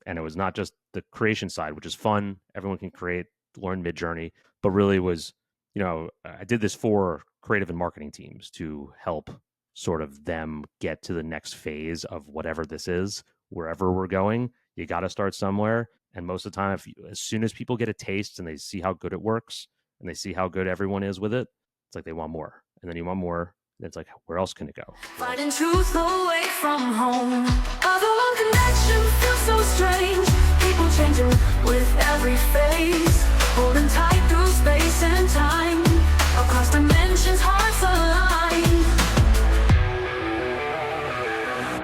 And it was not just the creation side, which is fun. Everyone can create, learn MidJourney, but really was, I did this for creative and marketing teams to help sort of them get to the next phase of whatever this is, wherever we're going. You got to start somewhere. And most of the time, as soon as people get a taste and they see how good it works and they see how good everyone is with it, it's like they want more. And then you want more. And it's like, where else can it go? Finding truth away from home. Other connection feels so strange. People changing with every phase. Holding tight through space and time. Across dimensions, hearts align.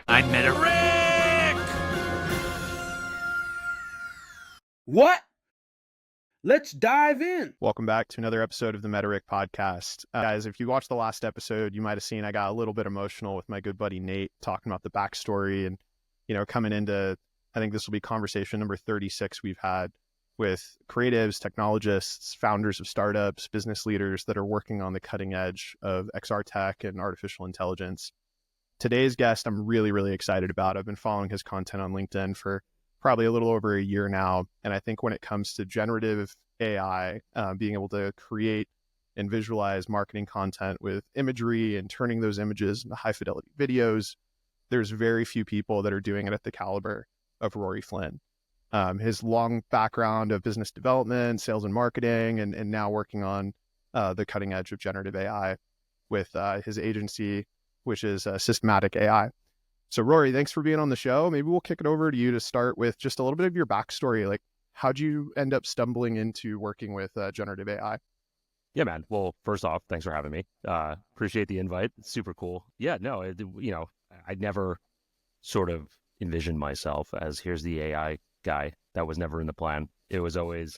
I'm MetaRick! What? Let's dive in. Welcome back to another episode of the MetaRick podcast. Guys, if you watched the last episode, you might have seen I got a little bit emotional with my good buddy Nate talking about the backstory and, coming into, I think this will be conversation number 36 we've had with creatives, technologists, founders of startups, business leaders that are working on the cutting edge of XR tech and artificial intelligence. Today's guest, I'm really, really excited about. I've been following his content on LinkedIn for probably a little over a year now. And I think when it comes to generative AI, being able to create and visualize marketing content with imagery and turning those images into high fidelity videos, there's very few people that are doing it at the caliber of Rory Flynn. His long background of business development, sales and marketing, and now working on the cutting edge of generative AI with his agency, which is Systematic AI. So Rory, thanks for being on the show. Maybe we'll kick it over to you to start with just a little bit of your backstory. Like, how'd you end up stumbling into working with generative AI? Yeah, man. Well, first off, thanks for having me. Appreciate the invite. It's super cool. Yeah, no, I never sort of envisioned myself as here's the AI guy. That was never in the plan. It was always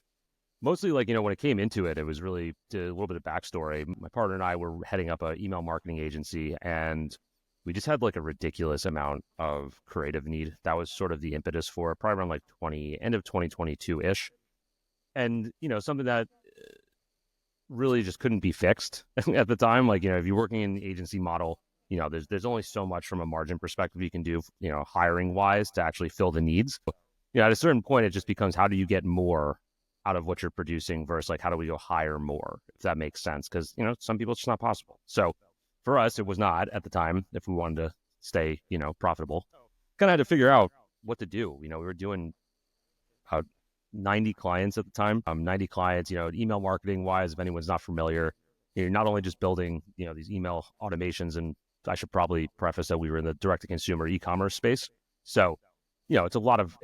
mostly like, when it came into it, it was really a little bit of backstory. My partner and I were heading up an email marketing agency, and we just had like a ridiculous amount of creative need. That was sort of the impetus for it, probably around like end of 2022-ish. And, something that really just couldn't be fixed at the time. Like, if you're working in the agency model, there's only so much from a margin perspective you can do, hiring wise to actually fill the needs. At a certain point, it just becomes, how do you get more out of what you're producing versus like, how do we go hire more, if that makes sense? Because, some people it's just not possible. So for us, it was not at the time, if we wanted to stay, profitable. Kind of had to figure out what to do. We were doing 90 clients at the time, 90 clients, email marketing wise, if anyone's not familiar, you're not only just building, these email automations, and I should probably preface that we were in the direct to consumer e-commerce space. So, it's a lot of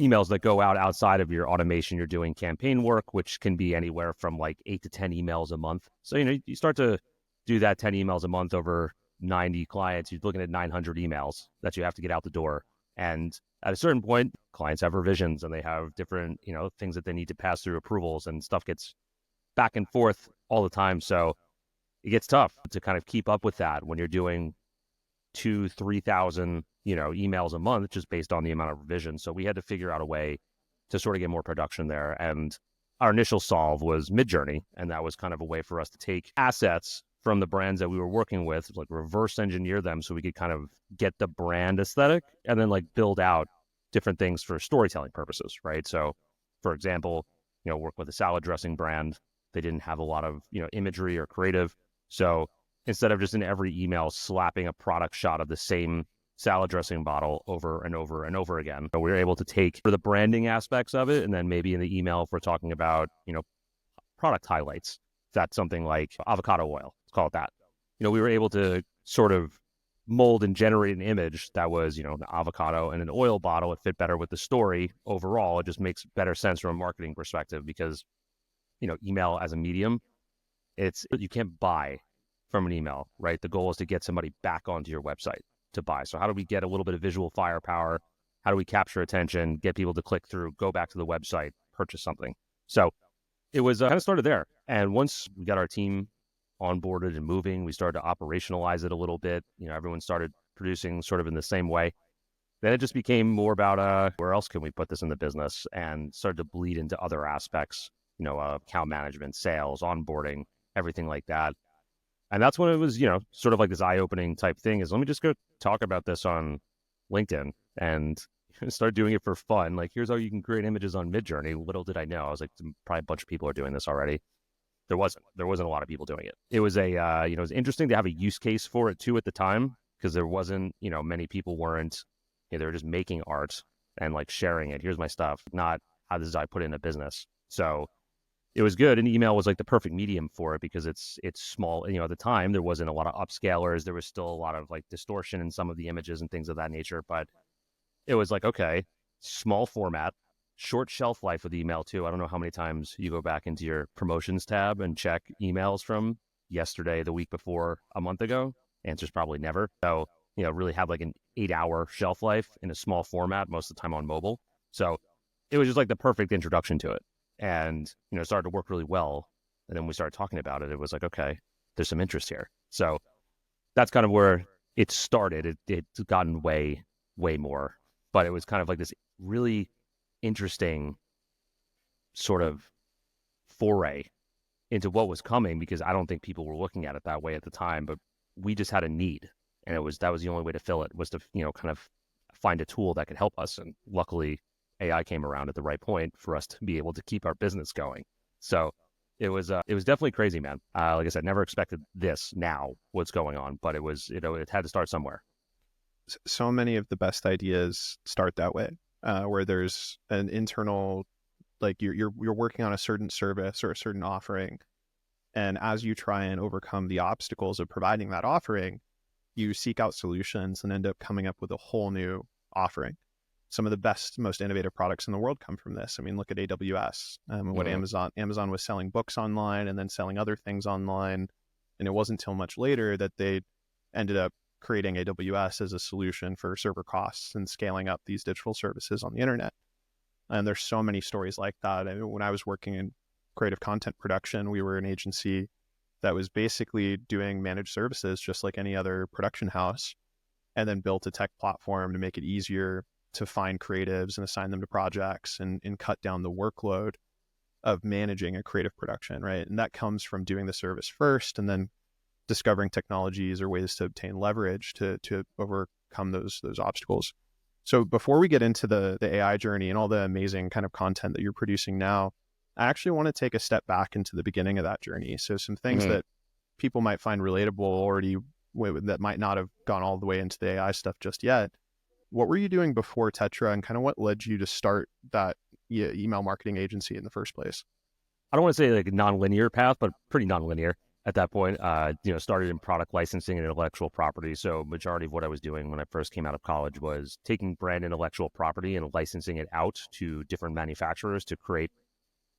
emails that go out outside of your automation. You're doing campaign work, which can be anywhere from like 8 to 10 emails a month. So, you start to do that 10 emails a month over 90 clients, you're looking at 900 emails that you have to get out the door. And at a certain point, clients have revisions and they have different, things that they need to pass through approvals, and stuff gets back and forth all the time. So it gets tough to kind of keep up with that when you're doing 2,000-3,000, emails a month, just based on the amount of revisions. So we had to figure out a way to sort of get more production there. And our initial solve was MidJourney. And that was kind of a way for us to take assets from the brands that we were working with, like reverse engineer them so we could kind of get the brand aesthetic and then like build out different things for storytelling purposes, right? So for example, work with a salad dressing brand. They didn't have a lot of, imagery or creative. So instead of just in every email slapping a product shot of the same salad dressing bottle over and over and over again, we were able to take for the branding aspects of it. And then maybe in the email, if we're talking about, product highlights, that's something like avocado oil, let's call it that. We were able to sort of mold and generate an image that was, an avocado and an oil bottle. It fit better with the story overall. It just makes better sense from a marketing perspective because, email as a medium, you can't buy from an email, right? The goal is to get somebody back onto your website to buy. So how do we get a little bit of visual firepower? How do we capture attention, get people to click through, go back to the website, purchase something? So it was kind of started there. And once we got our team onboarded and moving, we started to operationalize it a little bit. Everyone started producing sort of in the same way. Then it just became more about where else can we put this in the business, and started to bleed into other aspects, account management, sales, onboarding, everything like that. And that's when it was, sort of like this eye-opening type thing is, let me just go talk about this on LinkedIn. And started doing it for fun. Like, here's how you can create images on MidJourney. Little did I know, I was like, probably a bunch of people are doing this already. There wasn't a lot of people doing it. It was it was interesting to have a use case for it too at the time, because there wasn't, many people weren't, they were just making art and like sharing it. Here's my stuff, not how this is I put it in a business. So it was good. And email was like the perfect medium for it because it's small. At the time there wasn't a lot of upscalers. There was still a lot of like distortion in some of the images and things of that nature. But it was like, okay, small format, short shelf life with email too. I don't know how many times you go back into your promotions tab and check emails from yesterday, the week before, a month ago. Answer's probably never. So, really have like an 8-hour shelf life in a small format, most of the time on mobile. So it was just like the perfect introduction to it. And, it started to work really well. And then we started talking about it. It was like, okay, there's some interest here. So that's kind of where it started. It's gotten way, way more. But it was kind of like this really interesting sort of foray into what was coming, because I don't think people were looking at it that way at the time, but we just had a need. And that was the only way to fill it, was to, kind of find a tool that could help us. And luckily AI came around at the right point for us to be able to keep our business going. So it was definitely crazy, man. Like I said, never expected this now, what's going on, but it was, it had to start somewhere. So many of the best ideas start that way, where there's an internal, like you're working on a certain service or a certain offering. And as you try and overcome the obstacles of providing that offering, you seek out solutions and end up coming up with a whole new offering. Some of the best, most innovative products in the world come from this. I mean, look at AWS, what Amazon was selling books online and then selling other things online. And it wasn't until much later that they ended up creating AWS as a solution for server costs and scaling up these digital services on the internet. And there's so many stories like that. I mean, when I was working in creative content production, we were an agency that was basically doing managed services just like any other production house, and then built a tech platform to make it easier to find creatives and assign them to projects and cut down the workload of managing a creative production, right? And that comes from doing the service first and then discovering technologies or ways to obtain leverage to overcome those obstacles. So before we get into the AI journey and all the amazing kind of content that you're producing now, I actually want to take a step back into the beginning of that journey. So some things that people might find relatable already that might not have gone all the way into the AI stuff just yet. What were you doing before Tetra, and kind of what led you to start that email marketing agency in the first place? I don't want to say like a non-linear path, but pretty non-linear at that point. Started in product licensing and intellectual property. So majority of what I was doing when I first came out of college was taking brand intellectual property and licensing it out to different manufacturers to create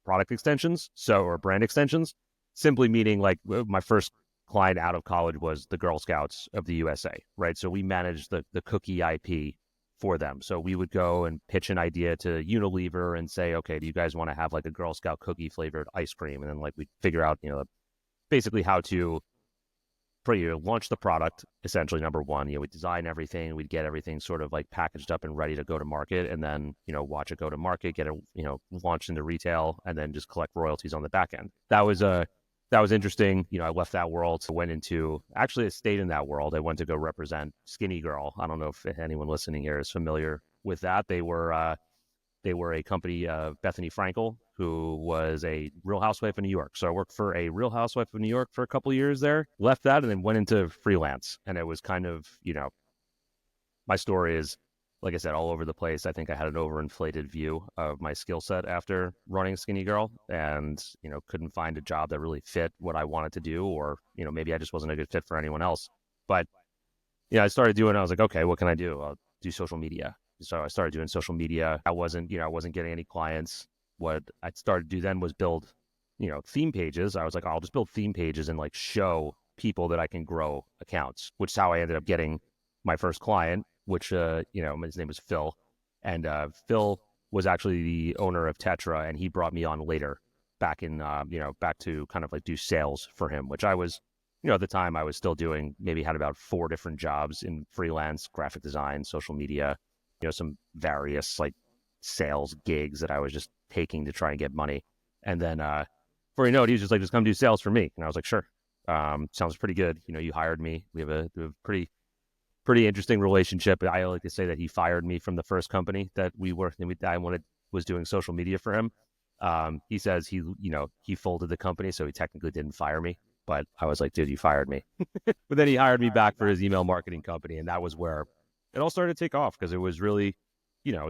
product extensions, or brand extensions. Simply meaning, like, my first client out of college was the Girl Scouts of the USA, right? So we managed the cookie IP for them. So we would go and pitch an idea to Unilever and say, okay, do you guys want to have like a Girl Scout cookie flavored ice cream? And then like we'd figure out, basically how to launch the product, essentially, number one. We'd design everything, we'd get everything sort of like packaged up and ready to go to market, and then, watch it go to market, get it, launched into retail, and then just collect royalties on the back end. That was interesting. I left that world, I stayed in that world. I went to go represent Skinny Girl. I don't know if anyone listening here is familiar with that. They were a company of Bethany Frankel, who was a Real Housewife of New York. So I worked for a Real Housewife of New York for a couple of years there, left that, and then went into freelance. And it was kind of, my story is, like I said, all over the place. I think I had an overinflated view of my skill set after running Skinny Girl, and, couldn't find a job that really fit what I wanted to do, or, maybe I just wasn't a good fit for anyone else. But, I was like, okay, what can I do? I'll do social media. So I started doing social media. I wasn't getting any clients. What I started to do then was build, theme pages. I was like, I'll just build theme pages and like show people that I can grow accounts, which is how I ended up getting my first client, which, his name was Phil. And Phil was actually the owner of Tetra, and he brought me on later back to kind of like do sales for him, which I was, at the time I was still doing, maybe had about 4 different jobs in freelance, graphic design, social media, some various like sales gigs that I was just taking to try and get money. And then before you know it, he was just like, just come do sales for me. And I was like, sure. Sounds pretty good. You hired me. We have a pretty pretty interesting relationship. I like to say that he fired me from the first company that was doing social media for him. He says he folded the company, so he technically didn't fire me. But I was like, dude, you fired me. But then he hired me back for his email marketing company, and that was where it all started to take off, because it was really,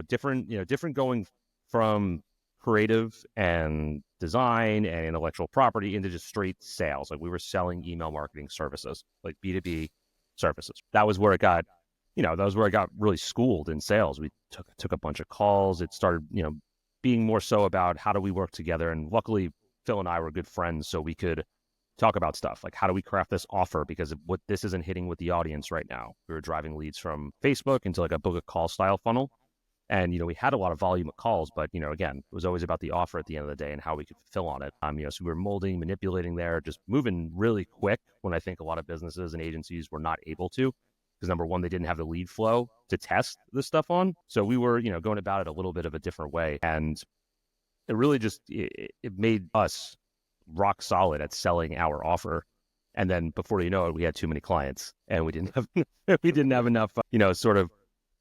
different going from creative and design and intellectual property into just straight sales. Like, we were selling email marketing services, like B2B services. That was where it got, really schooled in sales. We took a bunch of calls. It started, being more so about how do we work together. And luckily, Phil and I were good friends, so we could talk about stuff like, how do we craft this offer, because what this isn't hitting with the audience right now. We were driving leads from Facebook into like a book a call style funnel. And, we had a lot of volume of calls, but, again, it was always about the offer at the end of the day and how we could fulfill on it. So we were molding, manipulating there, just moving really quick when I think a lot of businesses and agencies were not able to, because number one, they didn't have the lead flow to test this stuff on. So we were, going about it a little bit of a different way. And it really just, it made us rock solid at selling our offer. And then before you know it, we had too many clients and we didn't have enough, sort of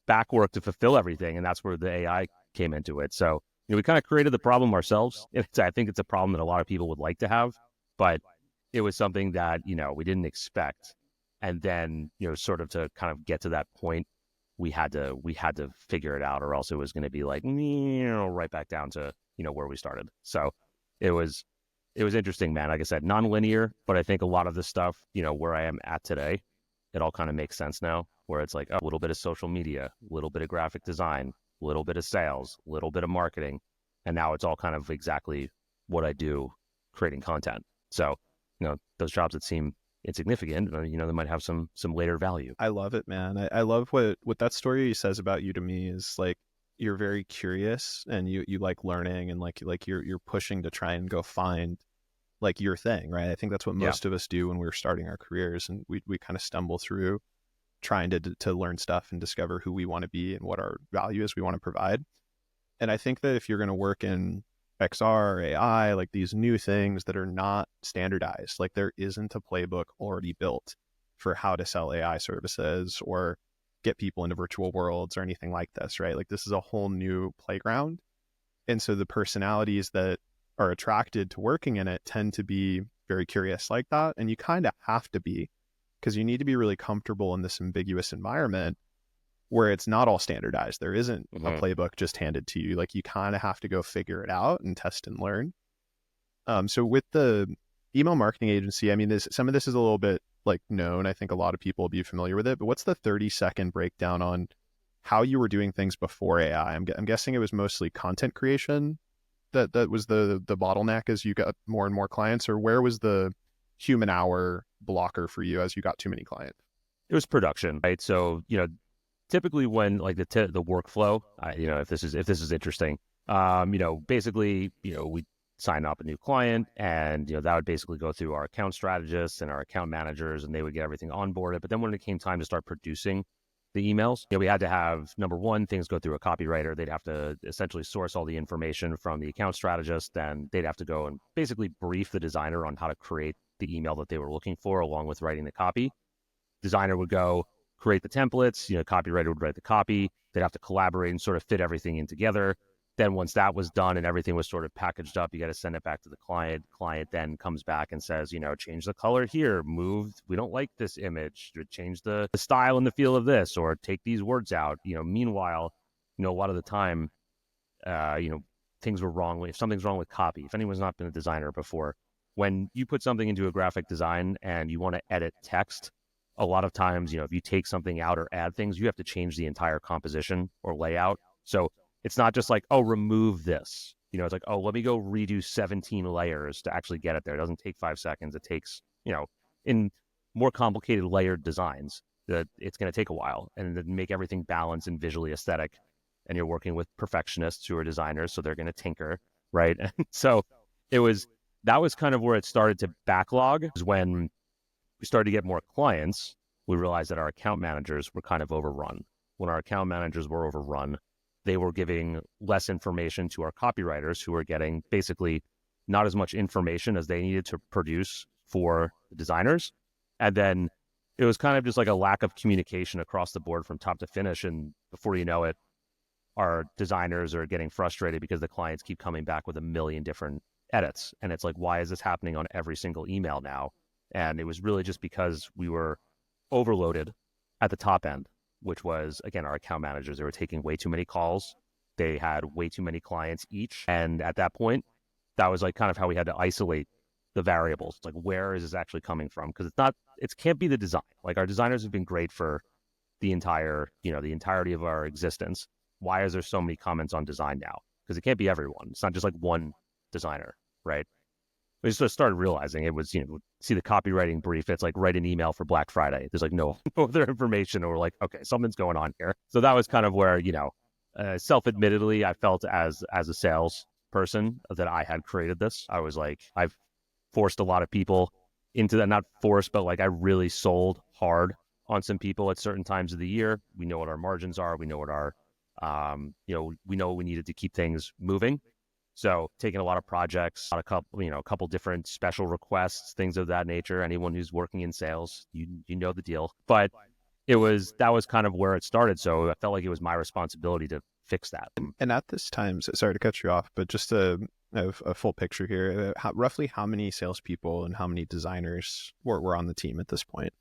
back work to fulfill everything. And that's where the AI came into it. So, we kind of created the problem ourselves. I think it's a problem that a lot of people would like to have, but it was something that, we didn't expect. And then, sort of to kind of get to that point, we had to figure it out, or else it was going to be like, right back down to, where we started. So it was interesting, man. Like I said, non-linear, but I think a lot of the stuff, where I am at today, it all kind of makes sense now, where it's like a little bit of social media, a little bit of graphic design, a little bit of sales, a little bit of marketing. And now it's all kind of exactly what I do, creating content. So, those jobs that seem insignificant, they might have some later value. I love it, man. I love what that story says about you to me is like, you're very curious and you like learning, and like you're pushing to try and go find like your thing, right? I think that's what most of us do when we're starting our careers, and we kind of stumble through trying to learn stuff and discover who we want to be and what our value is we want to provide. And I think that if you're going to work in XR or AI, like these new things that are not standardized, like there isn't a playbook already built for how to sell AI services or get people into virtual worlds or anything like this, right? Like this is a whole new playground. And so the personalities that are attracted to working in it tend to be very curious like that. And you kind of have to be, because you need to be really comfortable in this ambiguous environment where it's not all standardized. There isn't a playbook just handed to you. Like you kind of have to go figure it out and test and learn. So with the email marketing agency, I mean, some of this is a little bit like known. I think a lot of people will be familiar with it, but what's the 30-second breakdown on how you were doing things before AI? I'm guessing it was mostly content creation that was the bottleneck as you got more and more clients, or where was the human hour blocker for you as you got too many clients? It was production, right? So, typically when like the workflow, if this is interesting, basically, we sign up a new client, and that would basically go through our account strategists and our account managers, and they would get everything onboarded. But then when it came time to start producing the emails, we had to have, number one, things go through a copywriter. They'd have to essentially source all the information from the account strategist, and they'd have to go and basically brief the designer on how to create the email that they were looking for, along with writing the copy. Designer would go create the templates, copywriter would write the copy. They'd have to collaborate and sort of fit everything in together. Then once that was done and everything was sort of packaged up, you got to send it back to the client. Client then comes back and says, change the color here, we don't like this image, change the style and the feel of this, or take these words out. Meanwhile, a lot of the time, things were wrong. If something's wrong with copy, if anyone's not been a designer before, when you put something into a graphic design and you want to edit text, a lot of times, if you take something out or add things, you have to change the entire composition or layout. So it's not just like, oh, remove this. It's like, oh, let me go redo 17 layers to actually get it there. It doesn't take 5 seconds. It takes, in more complicated layered designs, that it's going to take a while, and to make everything balanced and visually aesthetic. And you're working with perfectionists who are designers, so they're going to tinker, right? So that was kind of where it started to backlog. Is when we started to get more clients, we realized that our account managers were kind of overrun. When our account managers were overrun, they were giving less information to our copywriters, who were getting basically not as much information as they needed to produce for the designers. And then it was kind of just like a lack of communication across the board from top to finish. And before you know it, our designers are getting frustrated because the clients keep coming back with a million different edits. And it's like, why is this happening on every single email now? And it was really just because we were overloaded at the top end, which was, again, our account managers. They were taking way too many calls. They had way too many clients each. And at that point, that was like kind of how we had to isolate the variables. It's like, where is this actually coming from? Because it can't be the design. Like, our designers have been great for the entirety of our existence. Why is there so many comments on design now? Because it can't be everyone. It's not just like one designer, right? We just started realizing it was, see the copywriting brief. It's like, write an email for Black Friday. There's like no other information. And we're like, okay, something's going on here. So that was kind of where, self-admittedly, I felt as a sales person that I had created this. I was like, I've forced a lot of people into that, not forced, but like I really sold hard on some people at certain times of the year. We know what our margins are. We know what our, we know what we needed to keep things moving. So taking a lot of projects, a couple different special requests, things of that nature. Anyone who's working in sales, you know the deal. But that was kind of where it started. So I felt like it was my responsibility to fix that. And at this time, sorry to cut you off, but just to have a full picture here, roughly how many salespeople and how many designers were on the team at this point?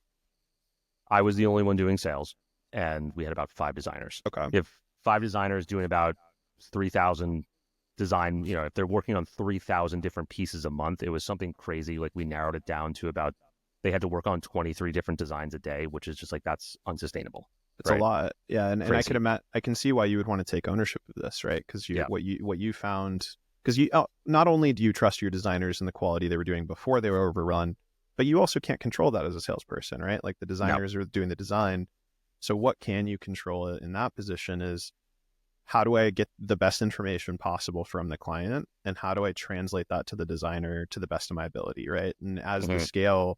I was the only one doing sales, and we had about 5 designers. Okay. You have 5 designers doing about 3,000 design, if they're working on 3,000 different pieces a month, it was something crazy. Like, we narrowed it down to about, they had to work on 23 different designs a day, which is just like, that's unsustainable. It's right? A lot. Yeah. And I can see why you would want to take ownership of this, right? Because what you found, because not only do you trust your designers and the quality they were doing before they were overrun, but you also can't control that as a salesperson, right? Like, the designers are doing the design. So what can you control in that position is, how do I get the best information possible from the client, and how do I translate that to the designer to the best of my ability, right? And as the scale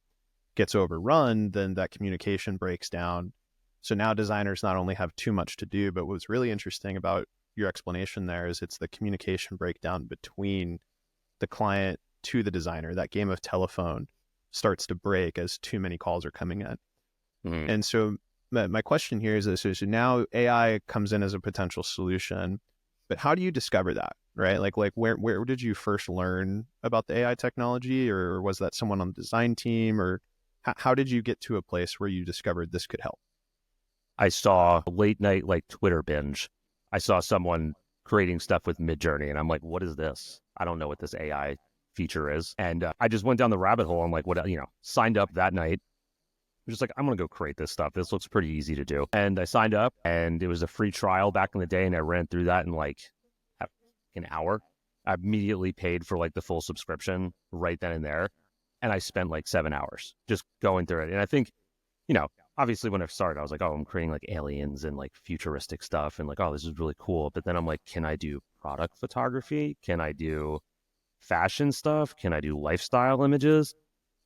gets overrun, then that communication breaks down. So now designers not only have too much to do, but what's really interesting about your explanation there is it's the communication breakdown between the client to the designer. That game of telephone starts to break as too many calls are coming in. And so my question here is this: so now AI comes in as a potential solution, but how do you discover that, right? Like where did you first learn about the AI technology, or was that someone on the design team, or how did you get to a place where you discovered this could help? I saw a late night, like, Twitter binge. I saw someone creating stuff with MidJourney, and I'm like, what is this? I don't know what this AI feature is. And I just went down the rabbit hole. I'm like, signed up that night. I was just like, I'm going to go create this stuff. This looks pretty easy to do. And I signed up, and it was a free trial back in the day, and I ran through that in like an hour. I immediately paid for like the full subscription right then and there. And I spent like 7 hours just going through it. And I think, obviously when I started, I was like, oh, I'm creating like aliens and like futuristic stuff, and like, oh, this is really cool. But then I'm like, can I do product photography? Can I do fashion stuff? Can I do lifestyle images?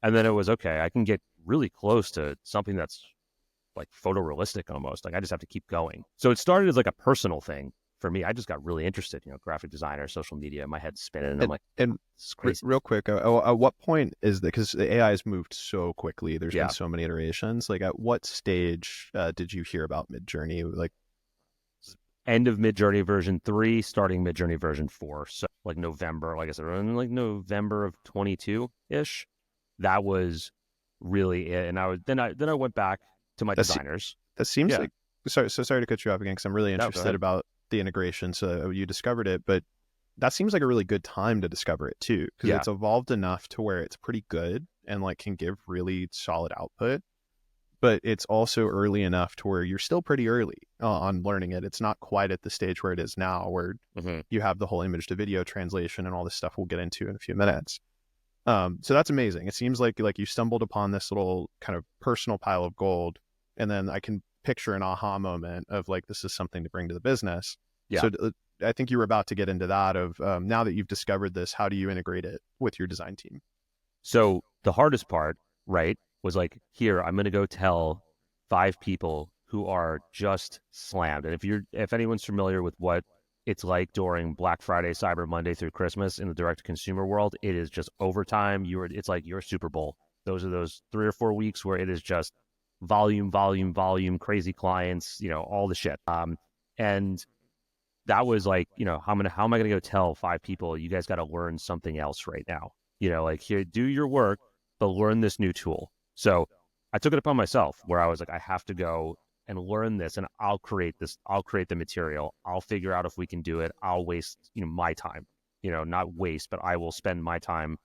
And then it was, okay, I can get really close to something that's like photorealistic almost. Like, I just have to keep going. So it started as like a personal thing for me. I just got really interested, graphic designer, social media, my head's spinning. And I'm like, this is crazy. Real quick, at what point is that? Because the AI has moved so quickly. There's been so many iterations. Like, at what stage did you hear about MidJourney? Like, end of MidJourney version 3, starting MidJourney version 4. So like November, like I said, like November of 22-ish. That was really it. And then I went back to my designers. That seems like, sorry to cut you off again, because I'm really interested about the integration. So you discovered it, but that seems like a really good time to discover it too, because it's evolved enough to where it's pretty good and like can give really solid output, but it's also early enough to where you're still pretty early on learning it. It's not quite at the stage where it is now, where you have the whole image to video translation and all this stuff we'll get into in a few minutes. So that's amazing. It seems like you stumbled upon this little kind of personal pile of gold, and then I can picture an aha moment of like, this is something to bring to the business. So I think you were about to get into that of now that you've discovered this, how do you integrate it with your design team? So the hardest part, right, was like, here, I'm going to go tell 5 people who are just slammed. And if anyone's familiar with what it's like during Black Friday, Cyber Monday through Christmas in the direct to consumer world, it is just overtime. It's like your Super Bowl. Those are those 3 or 4 weeks where it is just volume, crazy clients, all the shit. And that was like, how am I going to go tell 5 people, you guys got to learn something else right now? Like, here, do your work, but learn this new tool. So I took it upon myself where I was like, I have to go and learn this, and I'll create the material. I'll figure out if we can do it. I'll waste, my time, not waste, but I will spend my time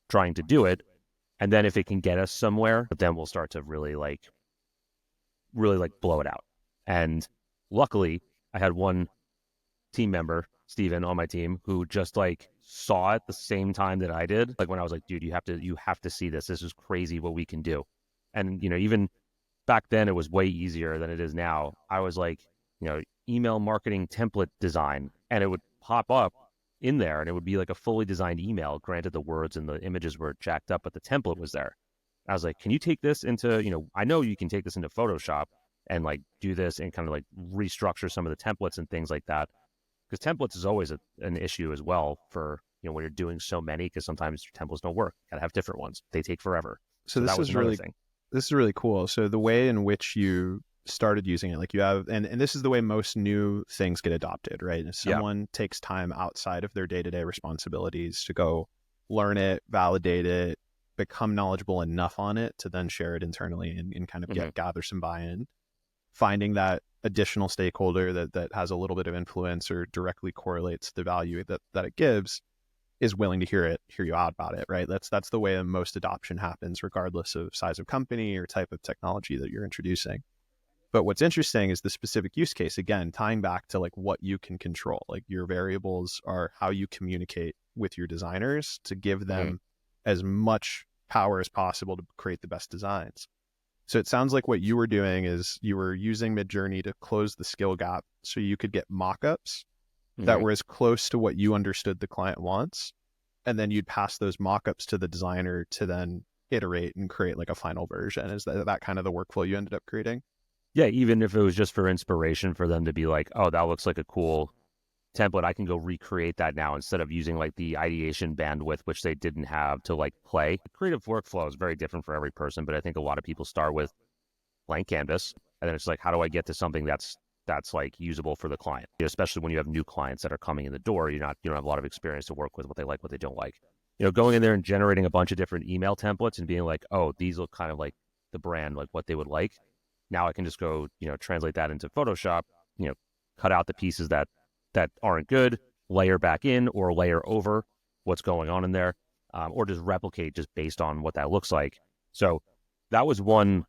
trying to do it. And then if it can get us somewhere, then we'll start to really blow it out. And luckily I had one team member, Steven, on my team, who just like saw it the same time that I did. Like when I was like, dude, you have to see this. This is crazy what we can do. And, even back then it was way easier than it is now. I was like, email marketing template design, and it would pop up in there and it would be like a fully designed email. Granted, the words and the images were jacked up, but the template was there. I was like, can you take this into, I know you can take this into Photoshop and like do this and kind of like restructure some of the templates and things like that. Because templates is always an issue as well for, when you're doing so many, because sometimes your templates don't work. Got to have different ones. They take forever. So that was another really thing. This is really cool. So the way in which you started using it, like you have, and this is the way most new things get adopted, right? If someone takes time outside of their day-to-day responsibilities to go learn it, validate it, become knowledgeable enough on it to then share it internally and kind of gather some buy-in, finding that additional stakeholder that has a little bit of influence or directly correlates the value that it gives, is willing to hear you out about it, right? That's the way most adoption happens, regardless of size of company or type of technology that you're introducing. But what's interesting is the specific use case, again, tying back to like what you can control. Like your variables are how you communicate with your designers to give them as much power as possible to create the best designs. So it sounds like what you were doing is you were using MidJourney to close the skill gap so you could get mockups that were as close to what you understood the client wants. And then you'd pass those mockups to the designer to then iterate and create like a final version. Is that kind of the workflow you ended up creating? Yeah, even if it was just for inspiration for them to be like, oh, that looks like a cool template, I can go recreate that now instead of using like the ideation bandwidth, which they didn't have to like play. The creative workflow is very different for every person, but I think a lot of people start with blank canvas, and then it's like, how do I get to something that's like usable for the client? Especially when you have new clients that are coming in the door, you don't have a lot of experience to work with what they like, what they don't like. Going in there and generating a bunch of different email templates and being like, oh, these look kind of like the brand, like what they would like. Now I can just go, translate that into Photoshop, cut out the pieces that aren't good, layer back in or layer over what's going on in there, or just replicate just based on what that looks like. So that was one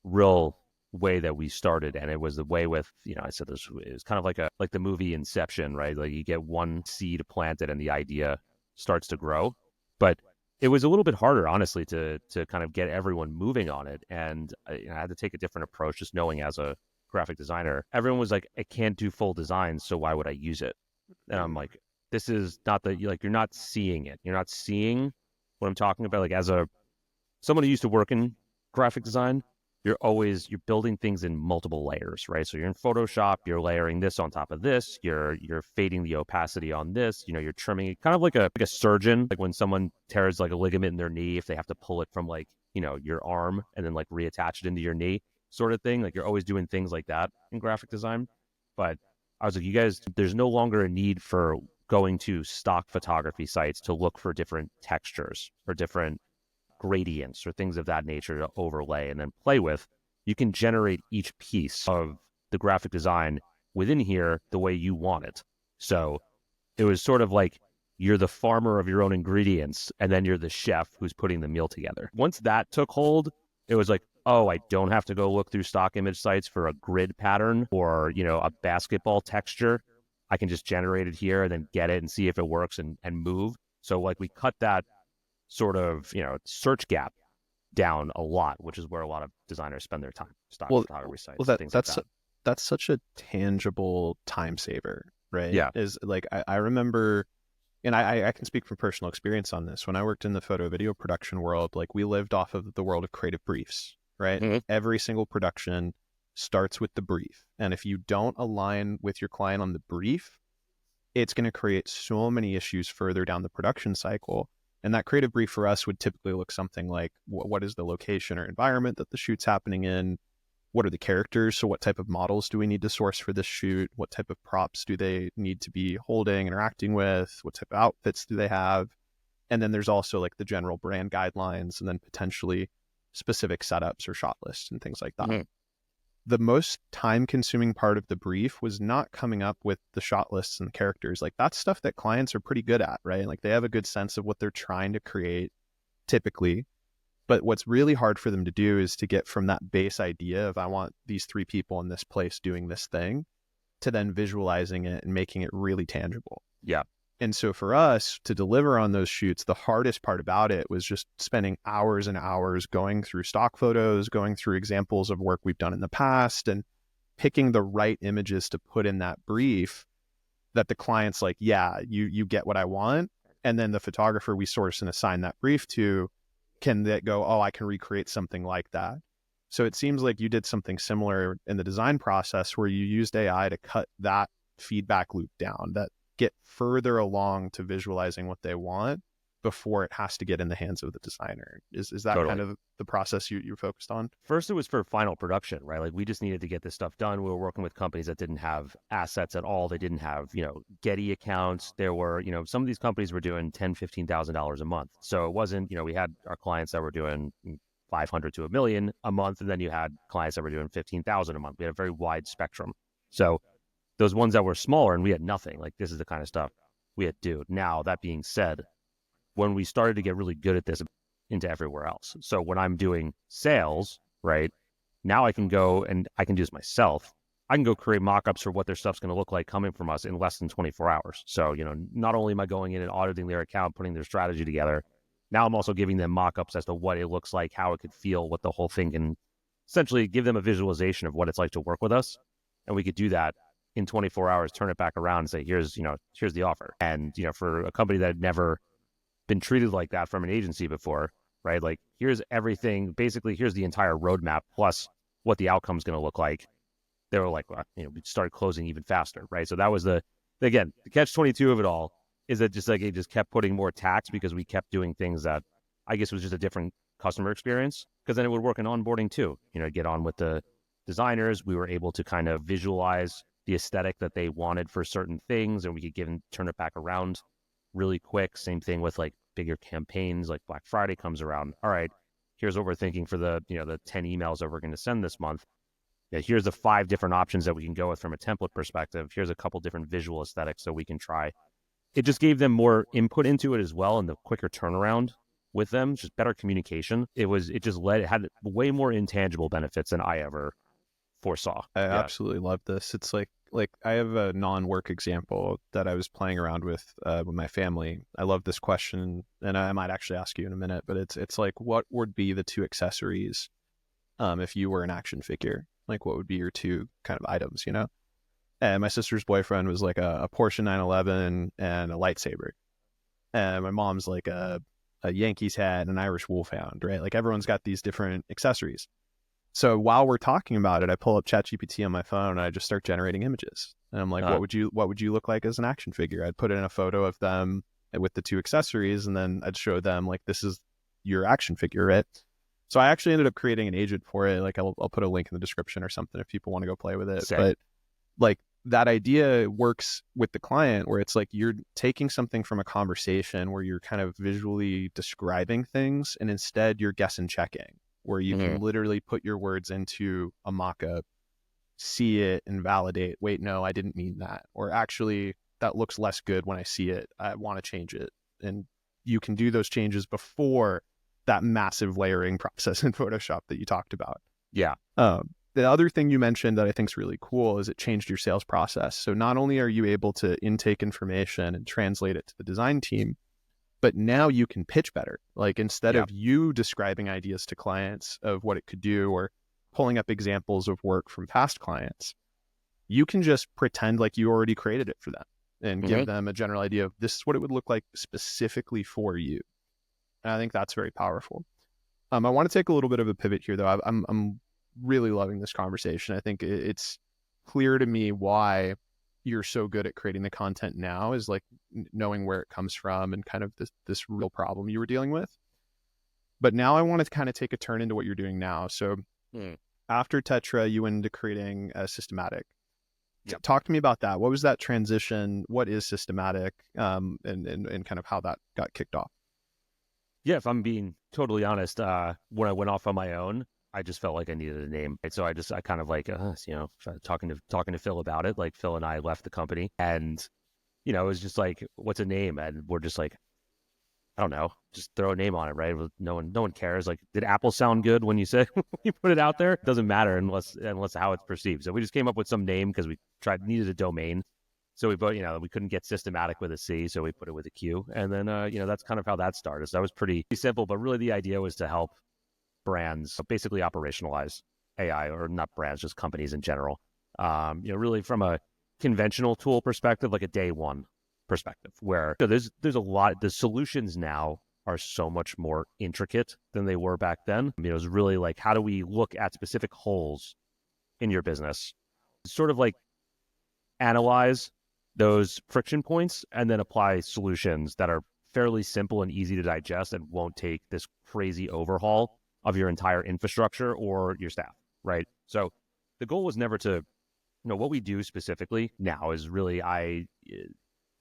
real way that we started, and it was the way with, I said this is kind of like the movie Inception, right? Like you get one seed planted and the idea starts to grow. But it was a little bit harder, honestly, to kind of get everyone moving on it. And I had to take a different approach, just knowing as a graphic designer, everyone was like, I can't do full designs, so why would I use it? And I'm like, this is not you're not seeing it. You're not seeing what I'm talking about. Like as someone who used to work in graphic design, you're building things in multiple layers, right? So you're in Photoshop, you're layering this on top of this, you're fading the opacity on this, you're trimming it, kind of like a surgeon, like when someone tears like a ligament in their knee, if they have to pull it from like, your arm and then like reattach it into your knee sort of thing. Like you're always doing things like that in graphic design. But I was like, you guys, there's no longer a need for going to stock photography sites to look for different textures or different gradients or things of that nature to overlay and then play with. You can generate each piece of the graphic design within here the way you want it. So it was sort of like you're the farmer of your own ingredients, and then you're the chef who's putting the meal together. Once that took hold, it was like, oh, I don't have to go look through stock image sites for a grid pattern or, a basketball texture. I can just generate it here and then get it and see if it works and move. So like we cut that sort of, search gap down a lot, which is where a lot of designers spend their time. Stock photography sites. Well, that's such a tangible time saver, right? Yeah. Is like, I remember, and I can speak from personal experience on this. When I worked in the photo video production world, like we lived off of the world of creative briefs, right? Mm-hmm. Every single production starts with the brief. And if you don't align with your client on the brief, it's going to create so many issues further down the production cycle. And that creative brief for us would typically look something like, what is the location or environment that the shoot's happening in? What are the characters? So what type of models do we need to source for this shoot? What type of props do they need to be holding, interacting with? What type of outfits do they have? And then there's also like the general brand guidelines, and then potentially specific setups or shot lists and things like that. Mm-hmm. The most time consuming part of the brief was not coming up with the shot lists and characters. Like, that's stuff that clients are pretty good at, right? Like, they have a good sense of what they're trying to create typically. But what's really hard for them to do is to get from that base idea of, I want these 3 people in this place doing this thing, to then visualizing it and making it really tangible. Yeah. And so for us to deliver on those shoots, the hardest part about it was just spending hours and hours going through stock photos, going through examples of work we've done in the past, and picking the right images to put in that brief that the client's like, yeah, you get what I want. And then the photographer we source and assign that brief to can that go, oh, I can recreate something like that. So it seems like you did something similar in the design process, where you used AI to cut that feedback loop down, that get further along to visualizing what they want before it has to get in the hands of the designer. Is that Totally. kind of the process you're focused on? First, it was for final production, right? Like, we just needed to get this stuff done. We were working with companies that didn't have assets at all. They didn't have, Getty accounts. There were, some of these companies were doing $10,000, $15,000 a month. So it wasn't, we had our clients that were doing 500 to $1 million a month. And then you had clients that were doing 15,000 a month. We had a very wide spectrum. So those ones that were smaller and we had nothing, like, this is the kind of stuff we had to do. Now, that being said, when we started to get really good at this, into everywhere else. So when I'm doing sales, right, now I can go and I can do this myself. I can go create mock-ups for what their stuff's going to look like coming from us in less than 24 hours. So, not only am I going in and auditing their account, putting their strategy together, now I'm also giving them mock-ups as to what it looks like, how it could feel, what the whole thing can, essentially give them a visualization of what it's like to work with us. And we could do that in 24 hours, turn it back around and say, here's the offer. And, for a company that had never been treated like that from an agency before, right? Like, here's everything, basically, here's the entire roadmap plus what the outcome's going to look like. They were like, well, we started closing even faster, right? So that was again, the catch-22 of it all is that just like it just kept putting more tax, because we kept doing things that I guess was just a different customer experience, because then it would work in onboarding too. Get on with the designers. We were able to kind of visualize the aesthetic that they wanted for certain things, and we could turn it back around really quick. Same thing with like bigger campaigns, like Black Friday comes around. All right, here's what we're thinking for the 10 emails that we're going to send this month. Yeah, here's the 5 different options that we can go with from a template perspective. Here's a couple different visual aesthetics that we can try. It just gave them more input into it as well, and the quicker turnaround with them, just better communication. It had way more intangible benefits than I ever foresaw. I absolutely love this. It's like I have a non-work example that I was playing around with my family. I love this question, and I might actually ask you in a minute, but it's like, what would be the 2 accessories if you were an action figure? Like, what would be your 2 kind of items, And my sister's boyfriend was like a Porsche 911 and a lightsaber. And my mom's like a Yankees hat and an Irish wolfhound, right? Like, everyone's got these different accessories. So while we're talking about it, I pull up ChatGPT on my phone and I just start generating images. And I'm like, what would you look like as an action figure? I'd put in a photo of them with the 2 accessories, and then I'd show them, like, this is your action figure, right? So I actually ended up creating an agent for it. Like, I'll put a link in the description or something if people want to go play with it. Same. But like, that idea works with the client, where it's like you're taking something from a conversation where you're kind of visually describing things, and instead you're guess and checking, where you can literally put your words into a mock-up, see it and validate, wait, no, I didn't mean that. Or actually, that looks less good when I see it. I want to change it. And you can do those changes before that massive layering process in Photoshop that you talked about. Yeah. The other thing you mentioned that I think is really cool is it changed your sales process. So not only are you able to intake information and translate it to the design team, but now you can pitch better. Like, instead of you describing ideas to clients of what it could do, or pulling up examples of work from past clients, you can just pretend like you already created it for them and give them a general idea of, this is what it would look like specifically for you. And I think that's very powerful. I want to take a little bit of a pivot here, though. I'm really loving this conversation. I think it's clear to me why you're so good at creating the content now is like knowing where it comes from and kind of this real problem you were dealing with. But now I want to kind of take a turn into what you're doing now. So after Tetra, you went into creating a Systematic. Yep. Talk to me about that. What was that transition? What is Systematic? And kind of how that got kicked off. Yeah, if I'm being totally honest, when I went off on my own, I just felt like I needed a name. And so I kind of like, talking to Phil about it. Like Phil and I left the company, and it was just like, what's a name? And we're just like, I don't know, just throw a name on it, right? No one cares. Like, did Apple sound good when you say when you put it out there? It doesn't matter unless how it's perceived. So we just came up with some name because we needed a domain. So we put, we couldn't get Systematic with a C, so we put it with a Q. And then, that's kind of how that started. So that was pretty simple, but really the idea was to help brands basically operationalize AI, or not brands, just companies in general. Really from a conventional tool perspective, like a day one perspective, where there's a lot. The solutions now are so much more intricate than they were back then. It was really like, how do we look at specific holes in your business, sort of like analyze those friction points, and then apply solutions that are fairly simple and easy to digest and won't take this crazy overhaul of your entire infrastructure or your staff, right? So the goal was never to, what we do specifically now is really, I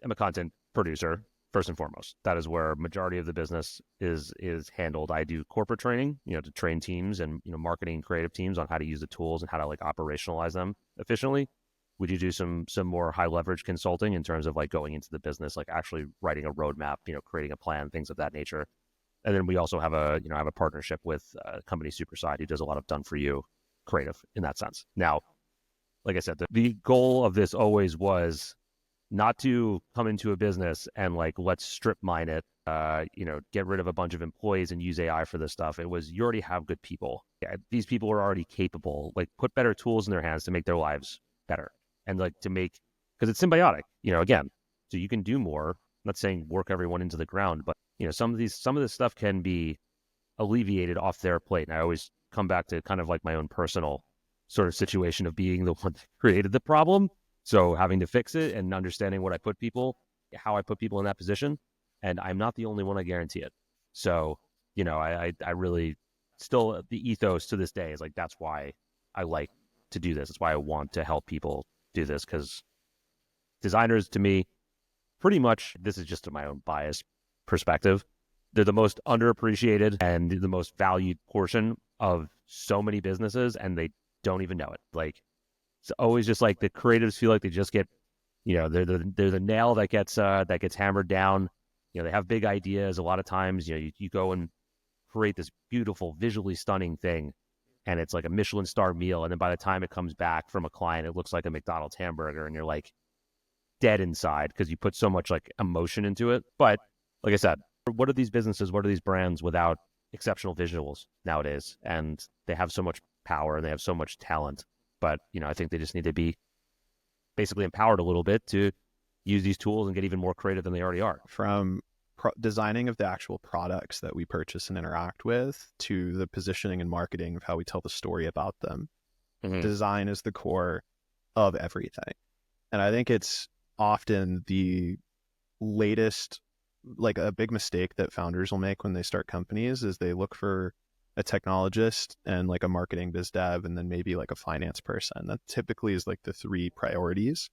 am a content producer first and foremost. That is where majority of the business is handled. I do corporate training, to train teams and, marketing and creative teams on how to use the tools and how to like operationalize them efficiently. We do some more high leverage consulting in terms of like going into the business, like actually writing a roadmap, creating a plan, things of that nature. And then we also have a partnership with company Superside, who does a lot of done for you creative in that sense. Now, like I said, the goal of this always was not to come into a business and like, let's strip mine it, get rid of a bunch of employees and use AI for this stuff. It was, you already have good people. Yeah, these people are already capable, like put better tools in their hands to make their lives better. And like to make, because it's symbiotic, again, so you can do more. I'm not saying work everyone into the ground, but some of this stuff can be alleviated off their plate. And I always come back to kind of like my own personal sort of situation of being the one that created the problem. So having to fix it and understanding how I put people in that position. And I'm not the only one, I guarantee it. So, I really still, the ethos to this day is like, that's why I like to do this. That's why I want to help people do this, because designers, to me, pretty much, this is just my own bias perspective, they're the most underappreciated and the most valued portion of so many businesses, and they don't even know it. Like, it's always just like the creatives feel like they just get, they're the nail that gets hammered down. They have big ideas. A lot of times, you go and create this beautiful, visually stunning thing, and it's like a Michelin star meal. And then by the time it comes back from a client, it looks like a McDonald's hamburger, and you're like dead inside because you put so much like emotion into it. But like I said, what are these businesses, what are these brands without exceptional visuals nowadays? And they have so much power and they have so much talent. But, I think they just need to be basically empowered a little bit to use these tools and get even more creative than they already are. From designing of the actual products that we purchase and interact with, to the positioning and marketing of how we tell the story about them. Mm-hmm. Design is the core of everything. And I think it's often the latest, like a big mistake that founders will make when they start companies is they look for a technologist and like a marketing biz dev and then maybe like a finance person. That typically is like the three priorities.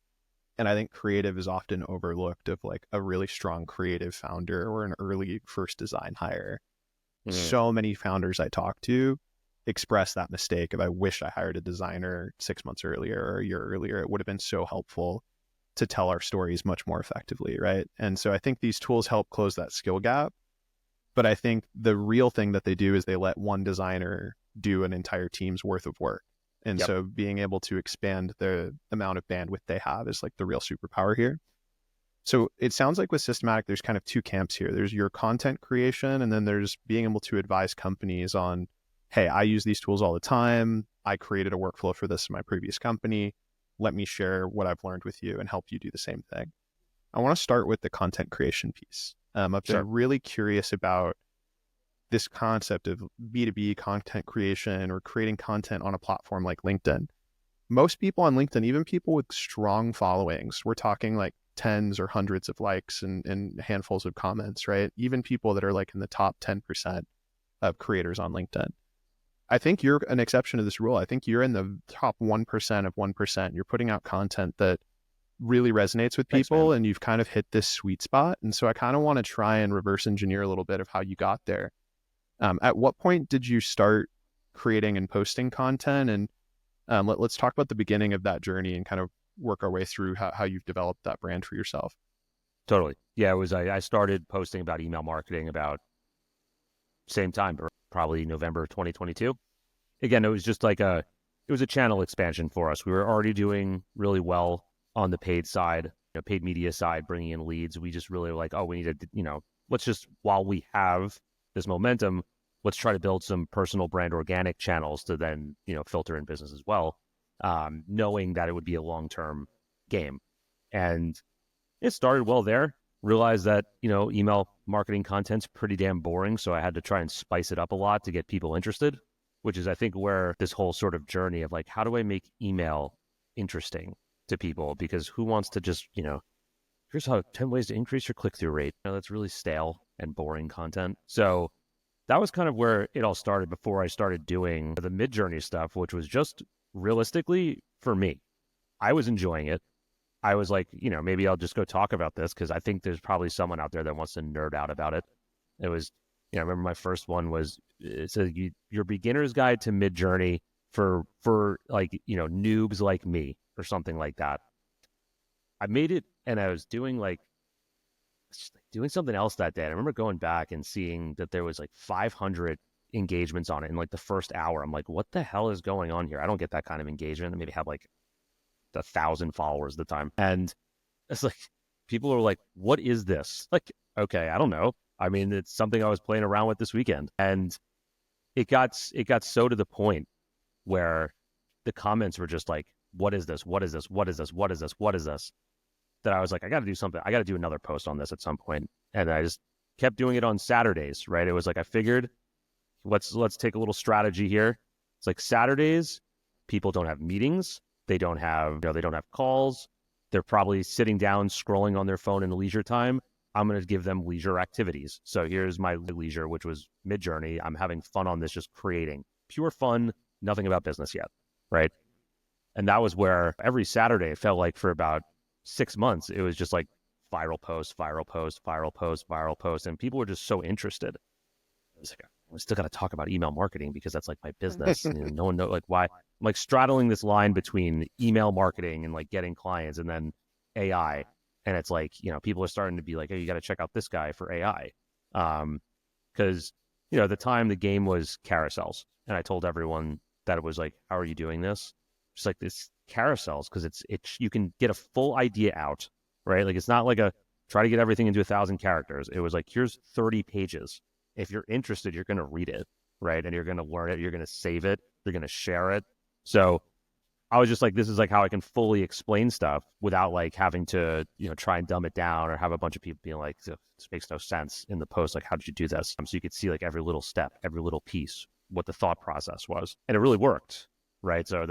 And I think creative is often overlooked of like a really strong creative founder or an early first design hire. Mm-hmm. So many founders I talk to express that mistake of, I wish I hired a designer 6 months earlier or a year earlier. It would have been so helpful to tell our stories much more effectively, right? And so I think these tools help close that skill gap. But I think the real thing that they do is they let one designer do an entire team's worth of work. And so being able to expand the amount of bandwidth they have is like the real superpower here. So it sounds like with Systematic, there's kind of two camps here. There's your content creation, and then there's being able to advise companies on, hey, I use these tools all the time. I created a workflow for this in my previous company. Let me share what I've learned with you and help you do the same thing. I want to start with the content creation piece. I've been really curious about this concept of B2B content creation or creating content on a platform like LinkedIn. most people on LinkedIn, even people with strong followings, we're talking like tens or hundreds of likes and handfuls of comments, right? Even people that are like in the top 10% of creators on LinkedIn. I think you're an exception to this rule. I think you're in the top 1% of 1%. You're putting out content that really resonates with people. Thanks, and you've kind of hit this sweet spot. And so I kind of want to try and reverse engineer a little bit of how you got there. At what point did you start creating and posting content? And let's talk about the beginning of that journey and kind of work our way through how you've developed that brand for yourself. Totally. Yeah, I started posting about email marketing about same time, probably November 2022. Again, it was just like it was a channel expansion for us. We were already doing really well on the paid side, paid media side, bringing in leads. We just really were like, oh, we need to, let's just, while we have this momentum, let's try to build some personal brand organic channels to then, filter in business as well, knowing that it would be a long-term game. And it started well there. Realized that, email marketing content's pretty damn boring. So I had to try and spice it up a lot to get people interested, which is, I think, where this whole sort of journey of like, how do I make email interesting to people? Because who wants to just, here's how 10 ways to increase your click-through rate. That's really stale and boring content. So that was kind of where it all started before I started doing the MidJourney stuff, which was just realistically for me. I was enjoying it. I was like, maybe I'll just go talk about this because I think there's probably someone out there that wants to nerd out about it. It was, I remember my first one was, it said your beginner's guide to MidJourney for like, noobs like me or something like that. I made it and I was doing something else that day. I remember going back and seeing that there was like 500 engagements on it in like the first hour. I'm like, what the hell is going on here? I don't get that kind of engagement. I maybe have like 1,000 followers at the time. And it's like, people are like, what is this? Like, okay, I don't know. I mean, it's something I was playing around with this weekend. And it got so to the point where the comments were just like, what is this? What is this? What is this? What is this? What is this? That I was like, I got to do something. I got to do another post on this at some point. And I just kept doing it on Saturdays, right? It was like, I figured, let's take a little strategy here. It's like Saturdays, people don't have meetings. They don't have, they don't have calls. They're probably sitting down, scrolling on their phone in leisure time. I'm going to give them leisure activities. So here's my leisure, which was MidJourney. I'm having fun on this, just creating pure fun, nothing about business yet, right? And that was where every Saturday, it felt like for about 6 months, it was just like viral post, viral post, viral post, viral post. And people were just so interested. I was like, we still got to talk about email marketing because that's like my business. No one knows like why. I'm like straddling this line between email marketing and like getting clients and then AI. And it's like, people are starting to be like, oh, you got to check out this guy for AI. Because, at the time the game was carousels. And I told everyone that it was like, how are you doing this? Just like this carousels, because it's you can get a full idea out, right? Like it's not like a try to get everything into 1,000 characters. It was like, here's 30 pages. If you're interested, you're going to read it, right? And you're going to learn it. You're going to save it. You're going to share it. So I was just like, this is like how I can fully explain stuff without like having to, try and dumb it down or have a bunch of people being like, this makes no sense in the post. Like, how did you do this? So you could see like every little step, every little piece, what the thought process was. And it really worked, right? So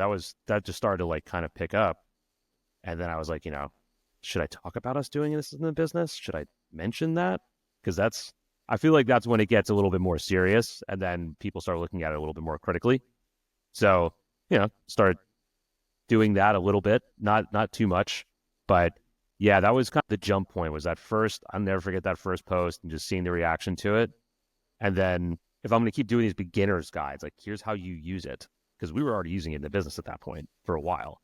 that just started to like kind of pick up. And then I was like, should I talk about us doing this in the business? Should I mention that? Because I feel like that's when it gets a little bit more serious and then people start looking at it a little bit more critically. So, started doing that a little bit, not too much, but yeah, that was kind of the jump point was that first, I'll never forget that first post and just seeing the reaction to it. And then if I'm going to keep doing these beginner's guides, like here's how you use it. Because we were already using it in the business at that point for a while.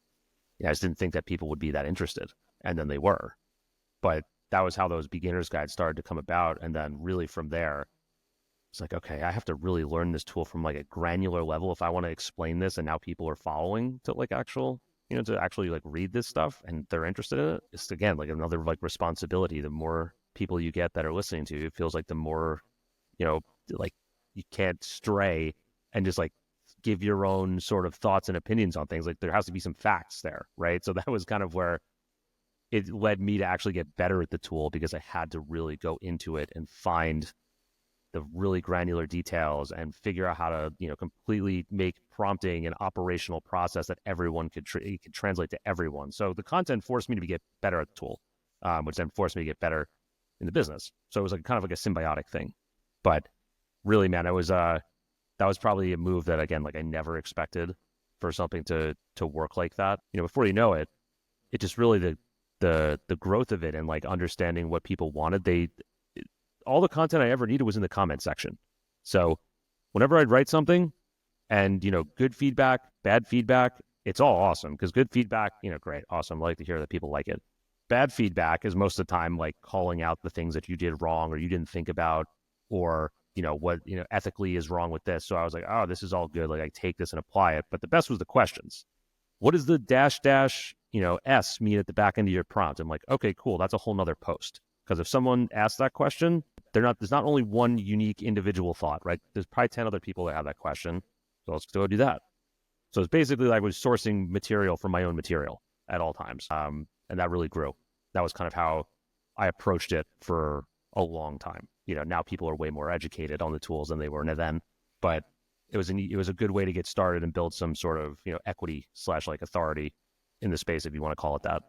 I just didn't think that people would be that interested. And then they were. But that was how those beginner's guides started to come about. And then really from there, it's like, okay, I have to really learn this tool from like a granular level if I want to explain this. And now people are following to like actual, to actually like read this stuff and they're interested in it. It's again, like another like responsibility. The more people you get that are listening to you, it feels like the more, like you can't stray and just like give your own sort of thoughts and opinions on things. Like there has to be some facts there, right? So that was kind of where it led me to actually get better at the tool because I had to really go into it and find the really granular details and figure out how to, completely make prompting an operational process that everyone could translate to everyone. So the content forced me to get better at the tool, which then forced me to get better in the business. So it was like kind of like a symbiotic thing. But really, man, that was probably a move that, again, like I never expected for something to work like that. Before you know it, it just really the growth of it and like understanding what people wanted. All the content I ever needed was in the comment section. So whenever I'd write something and, good feedback, bad feedback, it's all awesome because good feedback, great, awesome. I like to hear that people like it. Bad feedback is most of the time like calling out the things that you did wrong or you didn't think about, or, what, ethically is wrong with this. So I was like, oh, this is all good. Like I take this and apply it. But the best was the questions. What does the dash, S mean at the back end of your prompt? I'm like, okay, cool. That's a whole nother post. Because if someone asks that question, there's not only one unique individual thought, right? There's probably 10 other people that have that question. So let's go do that. So it's basically like I was sourcing material from my own material at all times. And that really grew. That was kind of how I approached it for a long time. Now people are way more educated on the tools than they were then, but it was a good way to get started and build some sort of, equity / like authority in the space, if you want to call it that.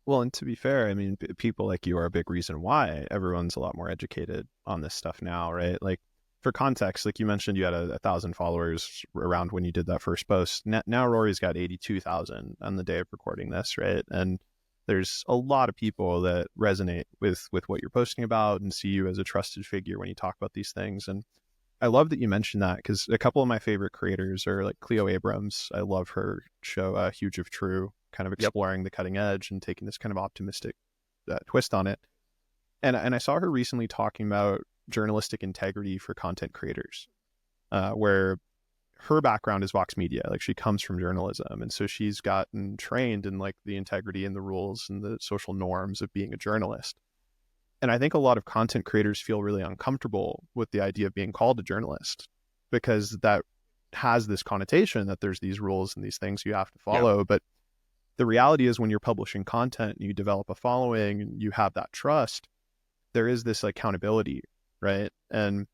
Well, and to be fair, I mean, people like you are a big reason why everyone's a lot more educated on this stuff now, right? Like for context, like you mentioned, you had 1,000 followers around when you did that first post. Now Rory's got 82,000 on the day of recording this, right? And there's a lot of people that resonate with what you're posting about and see you as a trusted figure when you talk about these things. And I love that you mentioned that because a couple of my favorite creators are like Cleo Abrams. I love her show, Huge of True, kind of exploring the cutting edge and taking this kind of optimistic twist on it. And I saw her recently talking about journalistic integrity for content creators, where her background is Vox Media. Like she comes from journalism. And so she's gotten trained in like the integrity and the rules and the social norms of being a journalist. And I think a lot of content creators feel really uncomfortable with the idea of being called a journalist because that has this connotation that there's these rules and these things you have to follow. Yeah. But the reality is when you're publishing content and you develop a following and you have that trust, there is this accountability, right? And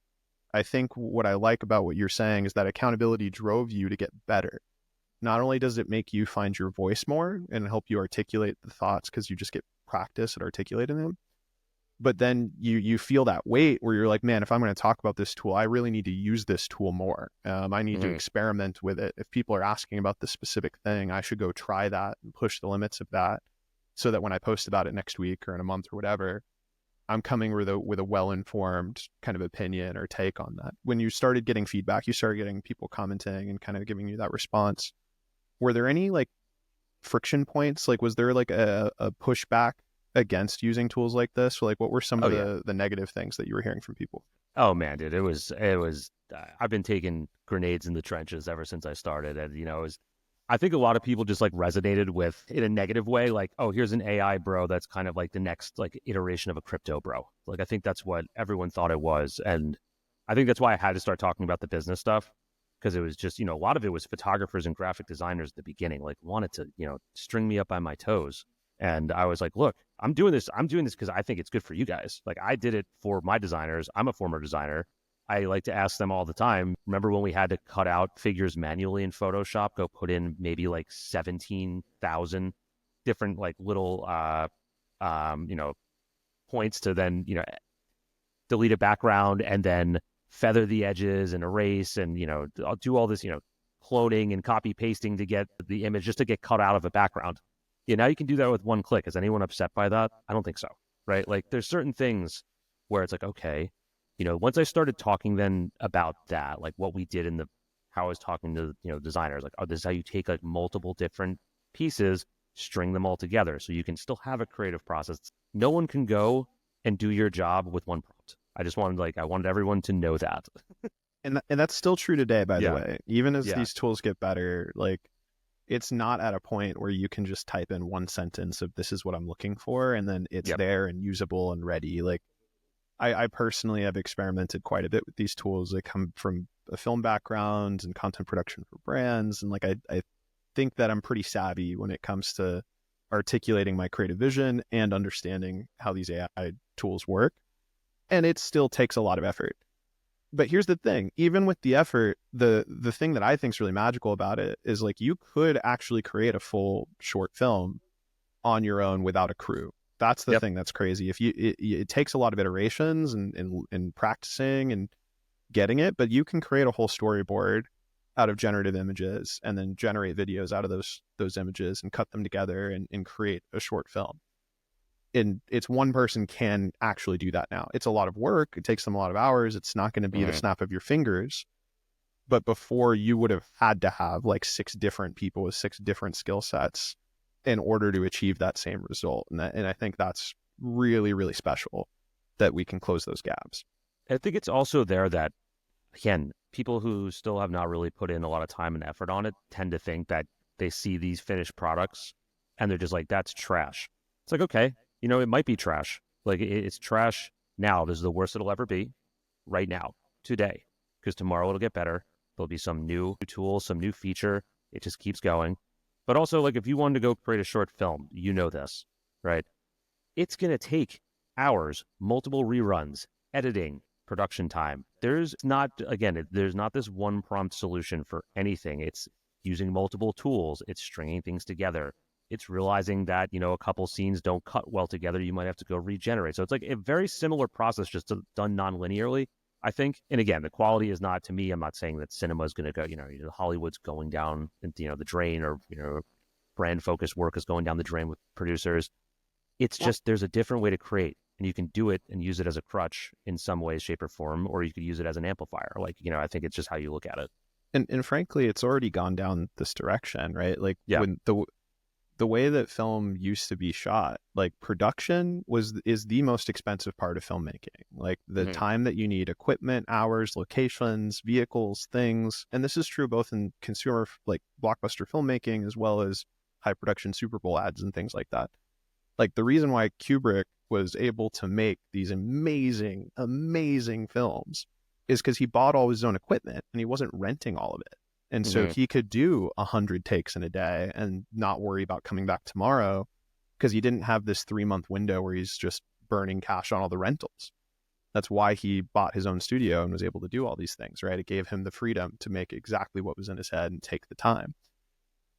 I think what I like about what you're saying is that accountability drove you to get better. Not only does it make you find your voice more and help you articulate the thoughts because you just get practice at articulating them, but then you feel that weight where you're like, man, if I'm going to talk about this tool, I really need to use this tool more. I need to experiment with it. If people are asking about this specific thing, I should go try that and push the limits of that so that when I post about it next week or in a month or whatever, I'm coming with a well-informed kind of opinion or take on that. When you started getting feedback, you started getting people commenting and kind of giving you that response. Were there any like friction points? Like, was there like a pushback against using tools like this? Or like what were some of the negative things that you were hearing from people? Oh man, dude, it was I've been taking grenades in the trenches ever since I started. And, I think a lot of people just like resonated with in a negative way. Like, oh, here's an AI bro. That's kind of like the next like iteration of a crypto bro. Like, I think that's what everyone thought it was. And I think that's why I had to start talking about the business stuff. Because it was just, a lot of it was photographers and graphic designers at the beginning, like wanted to, string me up by my toes. And I was like, look, I'm doing this because I think it's good for you guys. Like I did it for my designers. I'm a former designer. I like to ask them all the time, remember when we had to cut out figures manually in Photoshop, go put in maybe like 17,000 different like little, points to then, delete a background and then feather the edges and erase and, I'll do all this, cloning and copy pasting to get the image just to get cut out of a background. Yeah, now you can do that with one click. Is anyone upset by that? I don't think so, right? Like there's certain things where it's like, okay, once I started talking then about that, like what we did how I was talking to, designers, like, oh, this is how you take like multiple different pieces, string them all together so you can still have a creative process. No one can go and do your job with one prompt. I wanted everyone to know that. And that's still true today, by the way. Even as these tools get better, like it's not at a point where you can just type in one sentence of this is what I'm looking for and then it's there and usable and ready. Like I personally have experimented quite a bit with these tools. I come from a film background and content production for brands. And like, I think that I'm pretty savvy when it comes to articulating my creative vision and understanding how these AI tools work. And it still takes a lot of effort. But here's the thing, even with the effort, the thing that I think is really magical about it is like you could actually create a full short film on your own without a crew. That's the Yep. thing that's crazy. If it takes a lot of iterations and practicing and getting it, but you can create a whole storyboard out of generative images and then generate videos out of those images and cut them together and create a short film. And it's one person can actually do that now. It's a lot of work. It takes them a lot of hours. It's not going to be the snap of your fingers. But before, you would have had to have like 6 different people with 6 different skill sets in order to achieve that same result. And I think that's really, really special that we can close those gaps. I think it's also there that, again, people who still have not really put in a lot of time and effort on it tend to think that they see these finished products and they're just like, that's trash. It's like, okay, you know, it might be trash. Like it's trash now. This is the worst it'll ever be right now, today, because tomorrow it'll get better. There'll be some new tool, some new feature. It just keeps going. But also, like, if you wanted to go create a short film, you know this, right? It's going to take hours, multiple reruns, editing, production time. There's not this one prompt solution for anything. It's using multiple tools. It's stringing things together. It's realizing that, you know, a couple scenes don't cut well together. You might have to go regenerate. So it's like a very similar process, just done non-linearly, I think. And again, the quality is not, to me, I'm not saying that cinema is going to go, you know, Hollywood's going down, you know, the drain, or, you know, brand focused work is going down the drain with producers. It's just, there's a different way to create, and you can do it and use it as a crutch in some way, shape, or form, or you could use it as an amplifier. Like, you know, I think it's just how you look at it. And frankly, it's already gone down this direction, right? Like when the way that film used to be shot, like production is the most expensive part of filmmaking. Like the time that you need, equipment, hours, locations, vehicles, things. And this is true both in consumer, like blockbuster filmmaking, as well as high production Super Bowl ads and things like that. Like the reason why Kubrick was able to make these amazing, amazing films is because he bought all his own equipment and he wasn't renting all of it. And so he could do 100 takes in a day and not worry about coming back tomorrow, because he didn't have this 3-month window where he's just burning cash on all the rentals. That's why he bought his own studio and was able to do all these things, right? It gave him the freedom to make exactly what was in his head and take the time.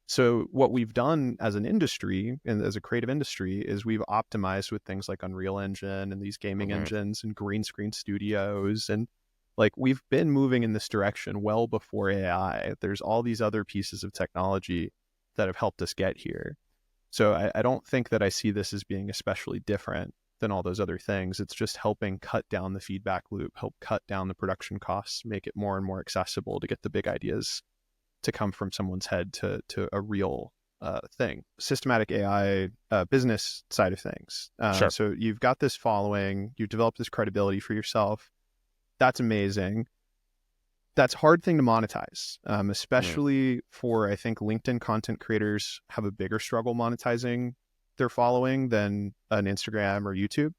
So what we've done as an industry and as a creative industry is we've optimized with things like Unreal Engine and these gaming engines and green screen studios. And like we've been moving in this direction well before AI. There's all these other pieces of technology that have helped us get here. So I don't think that I see this as being especially different than all those other things. It's just helping cut down the feedback loop, help cut down the production costs, make it more and more accessible to get the big ideas to come from someone's head to a real thing. Systematic AI business side of things. Sure. So you've got this following, you've developed this credibility for yourself. That's amazing. That's a hard thing to monetize, especially for, I think, LinkedIn content creators have a bigger struggle monetizing their following than an Instagram or YouTube.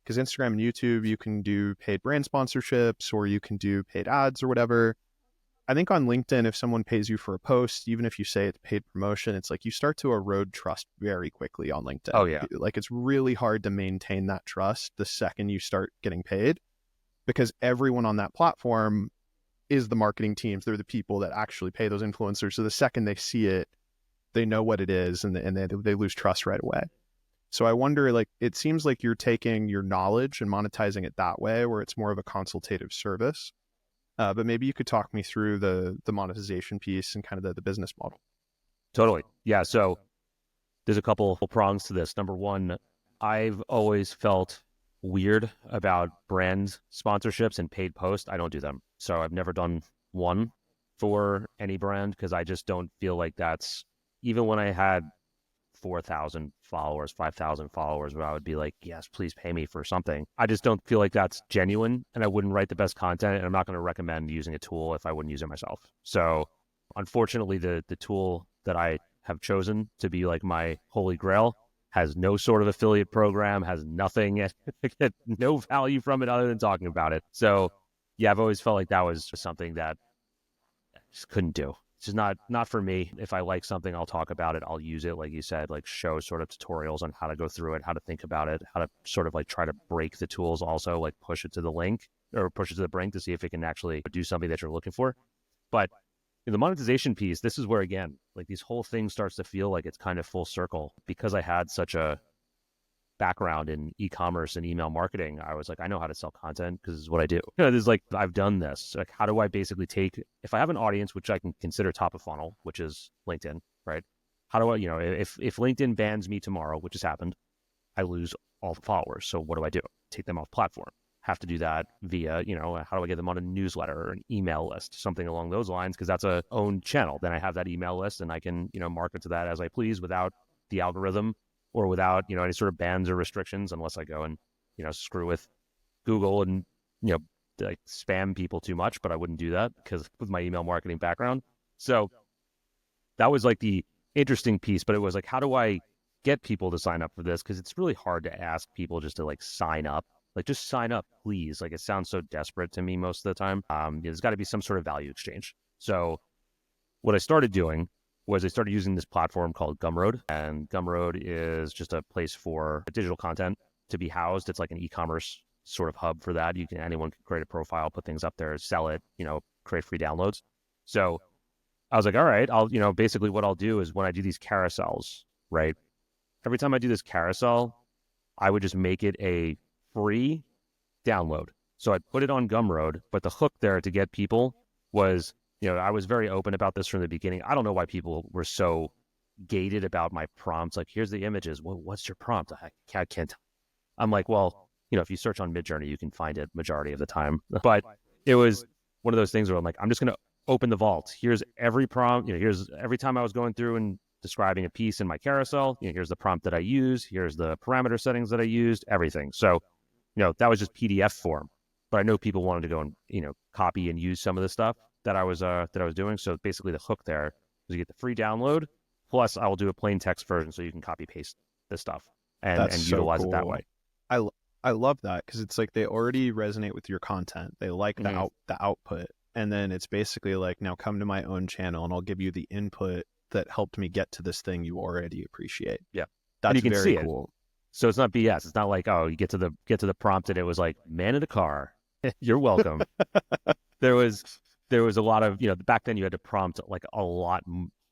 Because Instagram and YouTube, you can do paid brand sponsorships or you can do paid ads or whatever. I think on LinkedIn, if someone pays you for a post, even if you say it's paid promotion, it's like you start to erode trust very quickly on LinkedIn. Oh, yeah. Like it's really hard to maintain that trust the second you start getting paid, because everyone on that platform is the marketing teams. They're the people that actually pay those influencers. So the second they see it, they know what it is, and they lose trust right away. So I wonder, like, it seems like you're taking your knowledge and monetizing it that way, where it's more of a consultative service. But maybe you could talk me through the monetization piece and kind of the business model. Totally. Yeah. So there's a couple prongs to this. Number one, I've always felt weird about brand sponsorships and paid posts. I don't do them. So I've never done one for any brand, because I just don't feel like that's, even when I had 4,000 followers, 5,000 followers, where I would be like, yes, please pay me for something. I just don't feel like that's genuine, and I wouldn't write the best content, and I'm not going to recommend using a tool if I wouldn't use it myself. So unfortunately, the tool that I have chosen to be like my holy grail has no sort of affiliate program, has nothing, get no value from it other than talking about it. So yeah, I've always felt like that was something that I just couldn't do. It's just not for me. If I like something, I'll talk about it. I'll use it, like you said, like show sort of tutorials on how to go through it, how to think about it, how to sort of like try to break the tools, also like push it to the link. or push it to the brink to see if it can actually do something that you're looking for. But in the monetization piece, this is where, again, like these whole thing starts to feel like it's kind of full circle. Because I had such a background in e-commerce and email marketing, I was like, I know how to sell content because this is what I do. This is like, I've done this. Like, how do I basically take, if I have an audience, which I can consider top of funnel, which is LinkedIn, right? How do I, if LinkedIn bans me tomorrow, which has happened, I lose all the followers. So what do? Take them off platform. Have to do that via, how do I get them on a newsletter or an email list, something along those lines, because that's a own channel. Then I have that email list and I can, market to that as I please without the algorithm or without, any sort of bans or restrictions, unless I go and, screw with Google and, like spam people too much, but I wouldn't do that because with my email marketing background. So that was like the interesting piece, but it was like, how do I get people to sign up for this? Because it's really hard to ask people just to like sign up. Like, just sign up, please. Like, it sounds so desperate to me most of the time. There's got to be some sort of value exchange. So what I started doing was I started using this platform called Gumroad. And Gumroad is just a place for digital content to be housed. It's like an e-commerce sort of hub for that. Anyone can create a profile, put things up there, sell it, create free downloads. So I was like, all right, basically what I'll do is when I do these carousels, right? Every time I do this carousel, I would just make it a free download. So I'd put it on Gumroad, but the hook there to get people was, I was very open about this from the beginning. I don't know why people were so gated about my prompts. Like, here's the images. Well, what's your prompt? I can't. I'm like, well, if you search on MidJourney, you can find it majority of the time. But it was one of those things where I'm like, I'm just going to open the vault. Here's every prompt. Here's every time I was going through and describing a piece in my carousel. Here's the prompt that I use. Here's the parameter settings that I used. Everything. So, that was just PDF form. But I know people wanted to go and copy and use some of the stuff that I was doing. So basically, the hook there is you get the free download. Plus, I will do a plain text version so you can copy paste this stuff and utilize it that way. I love that because it's like they already resonate with your content. They like the output, and then it's basically like, now come to my own channel and I'll give you the input that helped me get to this thing you already appreciate. Yeah, that's you can very see cool. So it's not BS. It's not like, oh, you get to the prompt and it was like, man in a car. You're welcome. There was a lot of, back then you had to prompt like a lot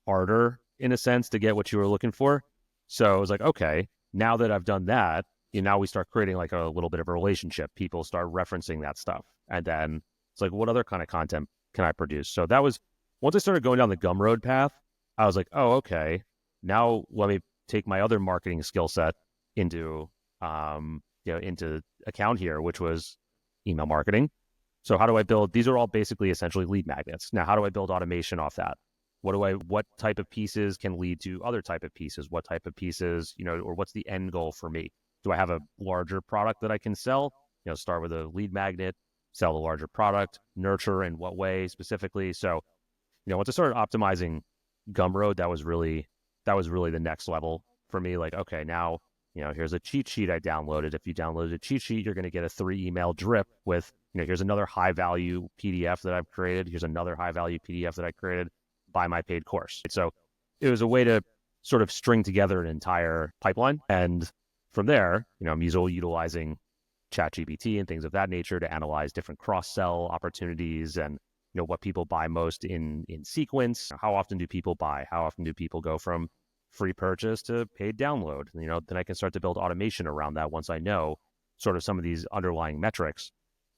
harder in a sense to get what you were looking for. So I was like, okay, now that I've done that, now we start creating like a little bit of a relationship. People start referencing that stuff. And then it's like, what other kind of content can I produce? So that was, once I started going down the Gumroad path, I was like, oh, okay, now let me take my other marketing skill set into account here, which was email marketing. So how do I build, these are all basically essentially lead magnets. Now, how do I build automation off that? What type of pieces can lead to other type of pieces? What type of pieces, or what's the end goal for me? Do I have a larger product that I can sell? Start with a lead magnet, sell a larger product, nurture in what way specifically? So, once I started optimizing Gumroad, that was really the next level for me. Like, okay, now, here's a cheat sheet I downloaded. If you downloaded a cheat sheet, you're going to get a 3 email drip with, here's another high value PDF that I've created. Here's another high value PDF that I created. Buy my paid course. So it was a way to sort of string together an entire pipeline. And from there, I'm utilizing ChatGPT and things of that nature to analyze different cross-sell opportunities and, what people buy most in sequence. How often do people buy? How often do people go from free purchase to paid download? Then I can start to build automation around that once I know sort of some of these underlying metrics.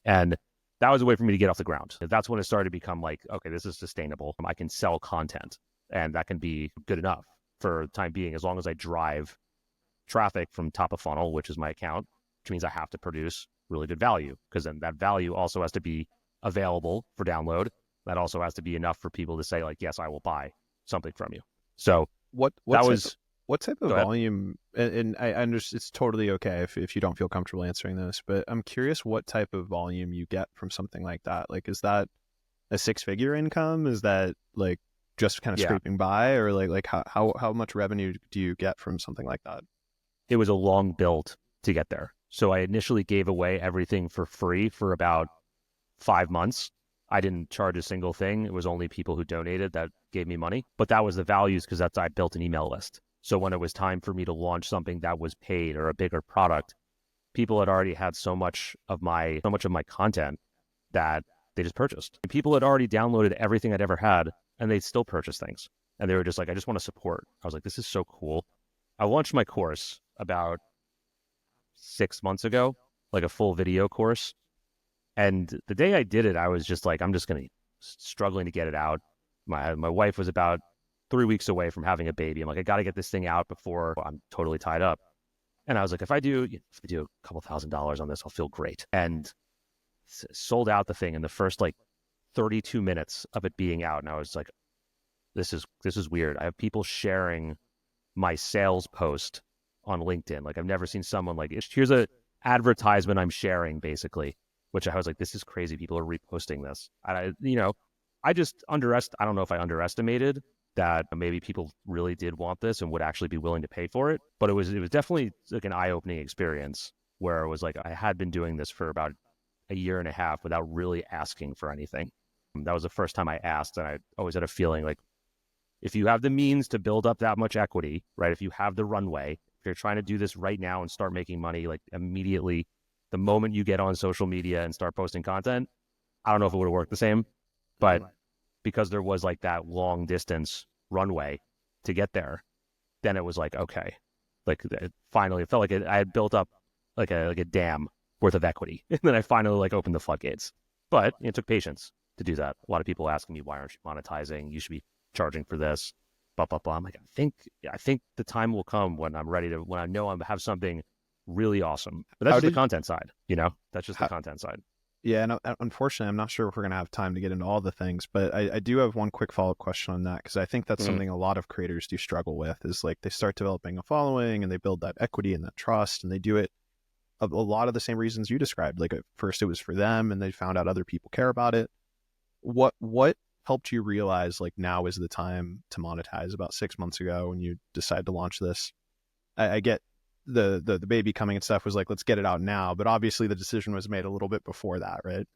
And that was a way for me to get off the ground. That's when it started to become like, okay, this is sustainable. I can sell content and that can be good enough for the time being, as long as I drive traffic from top of funnel, which is my account, which means I have to produce really good value, because then that value also has to be available for download. That also has to be enough for people to say like, yes, I will buy something from you. So what type of volume, and I understand it's totally okay if you don't feel comfortable answering this, but I'm curious what type of volume you get from something like that. Like, is that a 6-figure income? Is that like just kind of scraping by, or like how much revenue do you get from something like that? It was a long build to get there. So I initially gave away everything for free for about 5 months. I didn't charge a single thing. It was only people who donated that gave me money. But that was the values, because I built an email list. So when it was time for me to launch something that was paid or a bigger product, people had already had so much of my content that they just purchased. People had already downloaded everything I'd ever had, and they still purchased things. And they were just like, I just want to support. I was like, this is so cool. I launched my course about 6 months ago, like a full video course. And the day I did it, I was just like, I'm just going to struggling to get it out. My wife was about 3 weeks away from having a baby. I'm like, I got to get this thing out before I'm totally tied up. And I was like, if I do a couple $1,000s on this, I'll feel great. And sold out the thing in the first like 32 minutes of it being out. And I was like, this is weird. I have people sharing my sales post on LinkedIn. Like I've never seen someone like, here's a advertisement I'm sharing basically, which I was like, this is crazy. People are reposting this. And I don't know if I underestimated that maybe people really did want this and would actually be willing to pay for it. But it was definitely like an eye-opening experience where it was like, I had been doing this for about a year and a half without really asking for anything. That was the first time I asked. And I always had a feeling like, if you have the means to build up that much equity, right? If you have the runway, if you're trying to do this right now and start making money, like immediately, the moment you get on social media and start posting content, I don't know if it would have worked the same, but because there was like that long distance runway to get there, then it was like, okay, like finally it felt like I had built up like a dam worth of equity. And then I finally like opened the floodgates, but it took patience to do that. A lot of people asking me, why aren't you monetizing? You should be charging for this, blah, blah, blah. I'm like, I think the time will come when I'm ready to, when I know I have something really awesome. But that's just the content side, that's just the content side. Yeah, and unfortunately, I'm not sure if we're going to have time to get into all the things, but I do have one quick follow-up question on that, because I think that's something a lot of creators do struggle with, is like they start developing a following and they build that equity and that trust, and they do it a lot of the same reasons you described. Like at first it was for them and they found out other people care about it. What helped you realize like now is the time to monetize about 6 months ago when you decide to launch this? I get the baby coming and stuff was like, let's get it out now. But obviously the decision was made a little bit before that, right?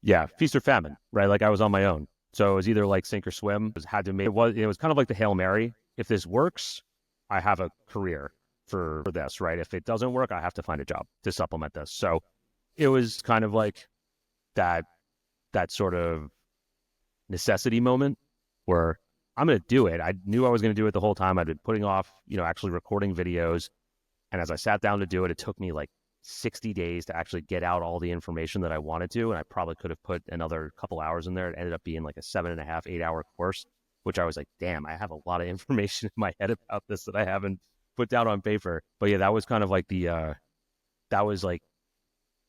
Yeah. Feast or famine, right? Like I was on my own. So it was either like sink or swim. It was kind of like the Hail Mary. If this works, I have a career for this, right? If it doesn't work, I have to find a job to supplement this. So it was kind of like that sort of necessity moment where I'm going to do it. I knew I was going to do it the whole time. I'd been putting off, actually recording videos. And as I sat down to do it, it took me like 60 days to actually get out all the information that I wanted to. And I probably could have put another couple hours in there. It ended up being like a 7.5, 8-hour course, which I was like, damn, I have a lot of information in my head about this that I haven't put down on paper. But yeah, that was kind of like the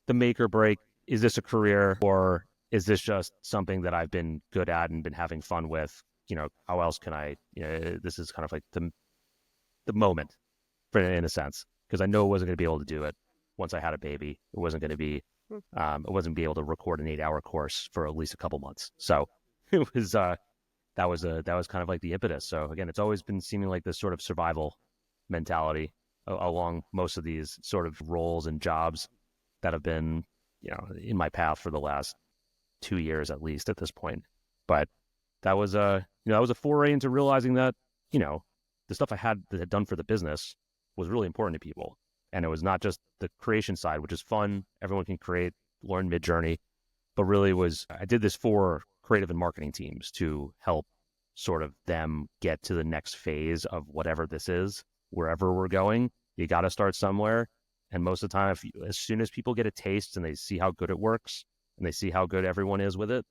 make or break. Is this a career, or is this just something that I've been good at and been having fun with? How else can I, this is kind of like the moment in a sense, because I know I wasn't going to be able to do it once I had a baby. It wasn't going to be, I wasn't be able to record an 8-hour course for at least a couple months. So it was, that was kind of like the impetus. So again, it's always been seeming like this sort of survival mentality along most of these sort of roles and jobs that have been, in my path for the last 2 years at least at this point. But that was that was a foray into realizing that, the stuff I had done for the business was really important to people. And it was not just the creation side, which is fun. Everyone can create, learn MidJourney, but really I did this for creative and marketing teams to help sort of them get to the next phase of whatever this is, wherever we're going. You got to start somewhere. And most of the time, as soon as people get a taste and they see how good it works and they see how good everyone is with it,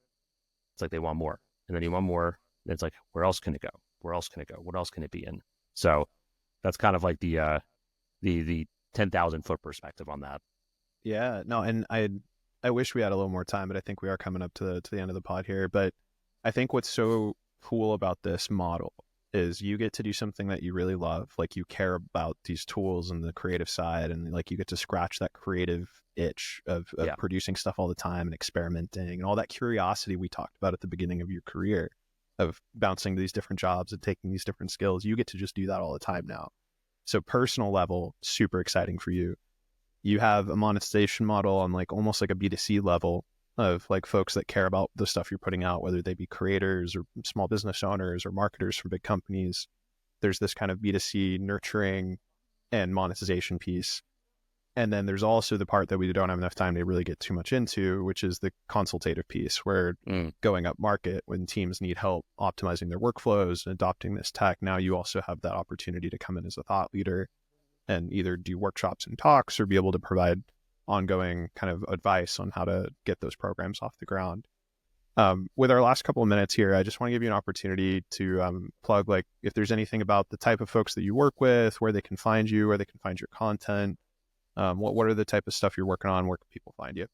it's like they want more. And then you want more. And it's like, where else can it go? Where else can it go? What else can it be in? So that's kind of like the 10,000 foot perspective on that. Yeah, no, and I wish we had a little more time, but I think we are coming up to the end of the pod here. But I think what's so cool about this model is you get to do something that you really love. Like you care about these tools and the creative side, and like you get to scratch that creative itch of producing stuff all the time and experimenting and all that curiosity we talked about at the beginning of your career of bouncing to these different jobs and taking these different skills. You get to just do that all the time now. So personal level, super exciting for you. You have a monetization model on like almost like a B2C level of like folks that care about the stuff you're putting out, whether they be creators or small business owners or marketers for big companies. There's this kind of B2C nurturing and monetization piece. And then there's also the part that we don't have enough time to really get too much into, which is the consultative piece, where going up market when teams need help optimizing their workflows and adopting this tech. Now you also have that opportunity to come in as a thought leader and either do workshops and talks or be able to provide ongoing kind of advice on how to get those programs off the ground. With our last couple of minutes here, I just want to give you an opportunity to plug, like, if there's anything about the type of folks that you work with, where they can find you, where they can find your content. What are the type of stuff you're working on? Where can people find you?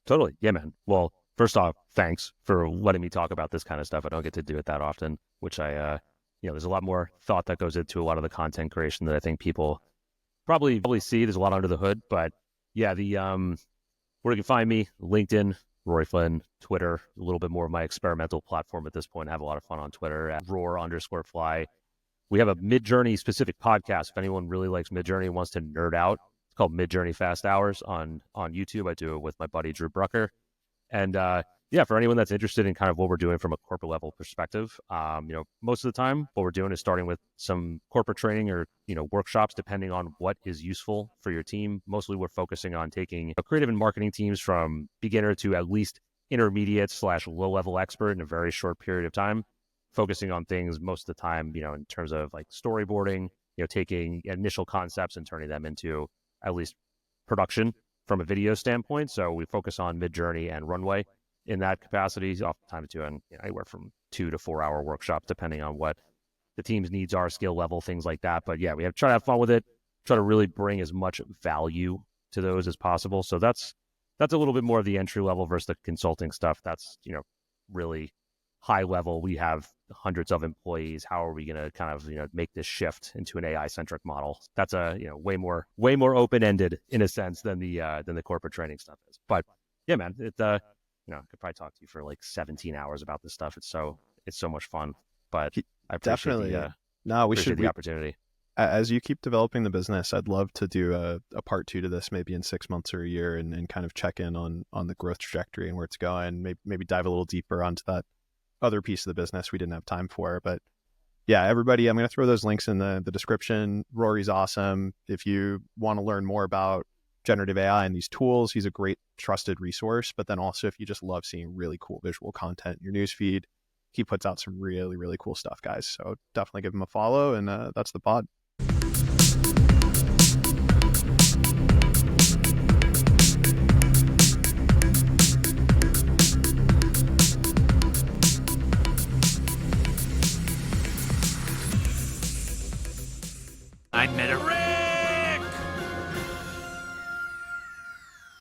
Totally. Yeah, man. Well, first off, thanks for letting me talk about this kind of stuff. I don't get to do it that often, which there's a lot more thought that goes into a lot of the content creation that I think people probably see. There's a lot under the hood, but yeah, where you can find me, LinkedIn, Rory Flynn, Twitter, a little bit more of my experimental platform at this point. I have a lot of fun on Twitter at roar_fly. We have a MidJourney specific podcast. If anyone really likes MidJourney and wants to nerd out, it's called MidJourney Fast Hours on YouTube. I do it with my buddy Drew Brucker. And for anyone that's interested in kind of what we're doing from a corporate level perspective, most of the time what we're doing is starting with some corporate training or, workshops, depending on what is useful for your team. Mostly we're focusing on taking creative and marketing teams from beginner to at least intermediate/low level expert in a very short period of time, focusing on things most of the time, in terms of like storyboarding, taking initial concepts and turning them into at least production from a video standpoint. So we focus on MidJourney and Runway in that capacity, oftentimes doing anywhere from 2 to 4 hour workshops, depending on what the team's needs are, skill level, things like that. But yeah, we have try to have fun with it, try to really bring as much value to those as possible. So that's a little bit more of the entry level versus the consulting stuff. That's, really high level. We have hundreds of employees. How are we going to kind of, make this shift into an AI centric model? That's way more open ended in a sense than the corporate training stuff is. But yeah, man, I could probably talk to you for like 17 hours about this stuff. It's so much fun. But I appreciate the opportunity. As you keep developing the business, I'd love to do a part 2 to this, maybe in 6 months or a year, and kind of check in on the growth trajectory and where it's going. Maybe dive a little deeper onto that other piece of the business we didn't have time for. But yeah, everybody, I'm going to throw those links in the description. Rory's awesome. If you want to learn more about generative AI and these tools, he's a great trusted resource. But then also, if you just love seeing really cool visual content in your newsfeed, he puts out some really, really cool stuff, guys. So definitely give him a follow. And that's the pod. I'm MetaRick.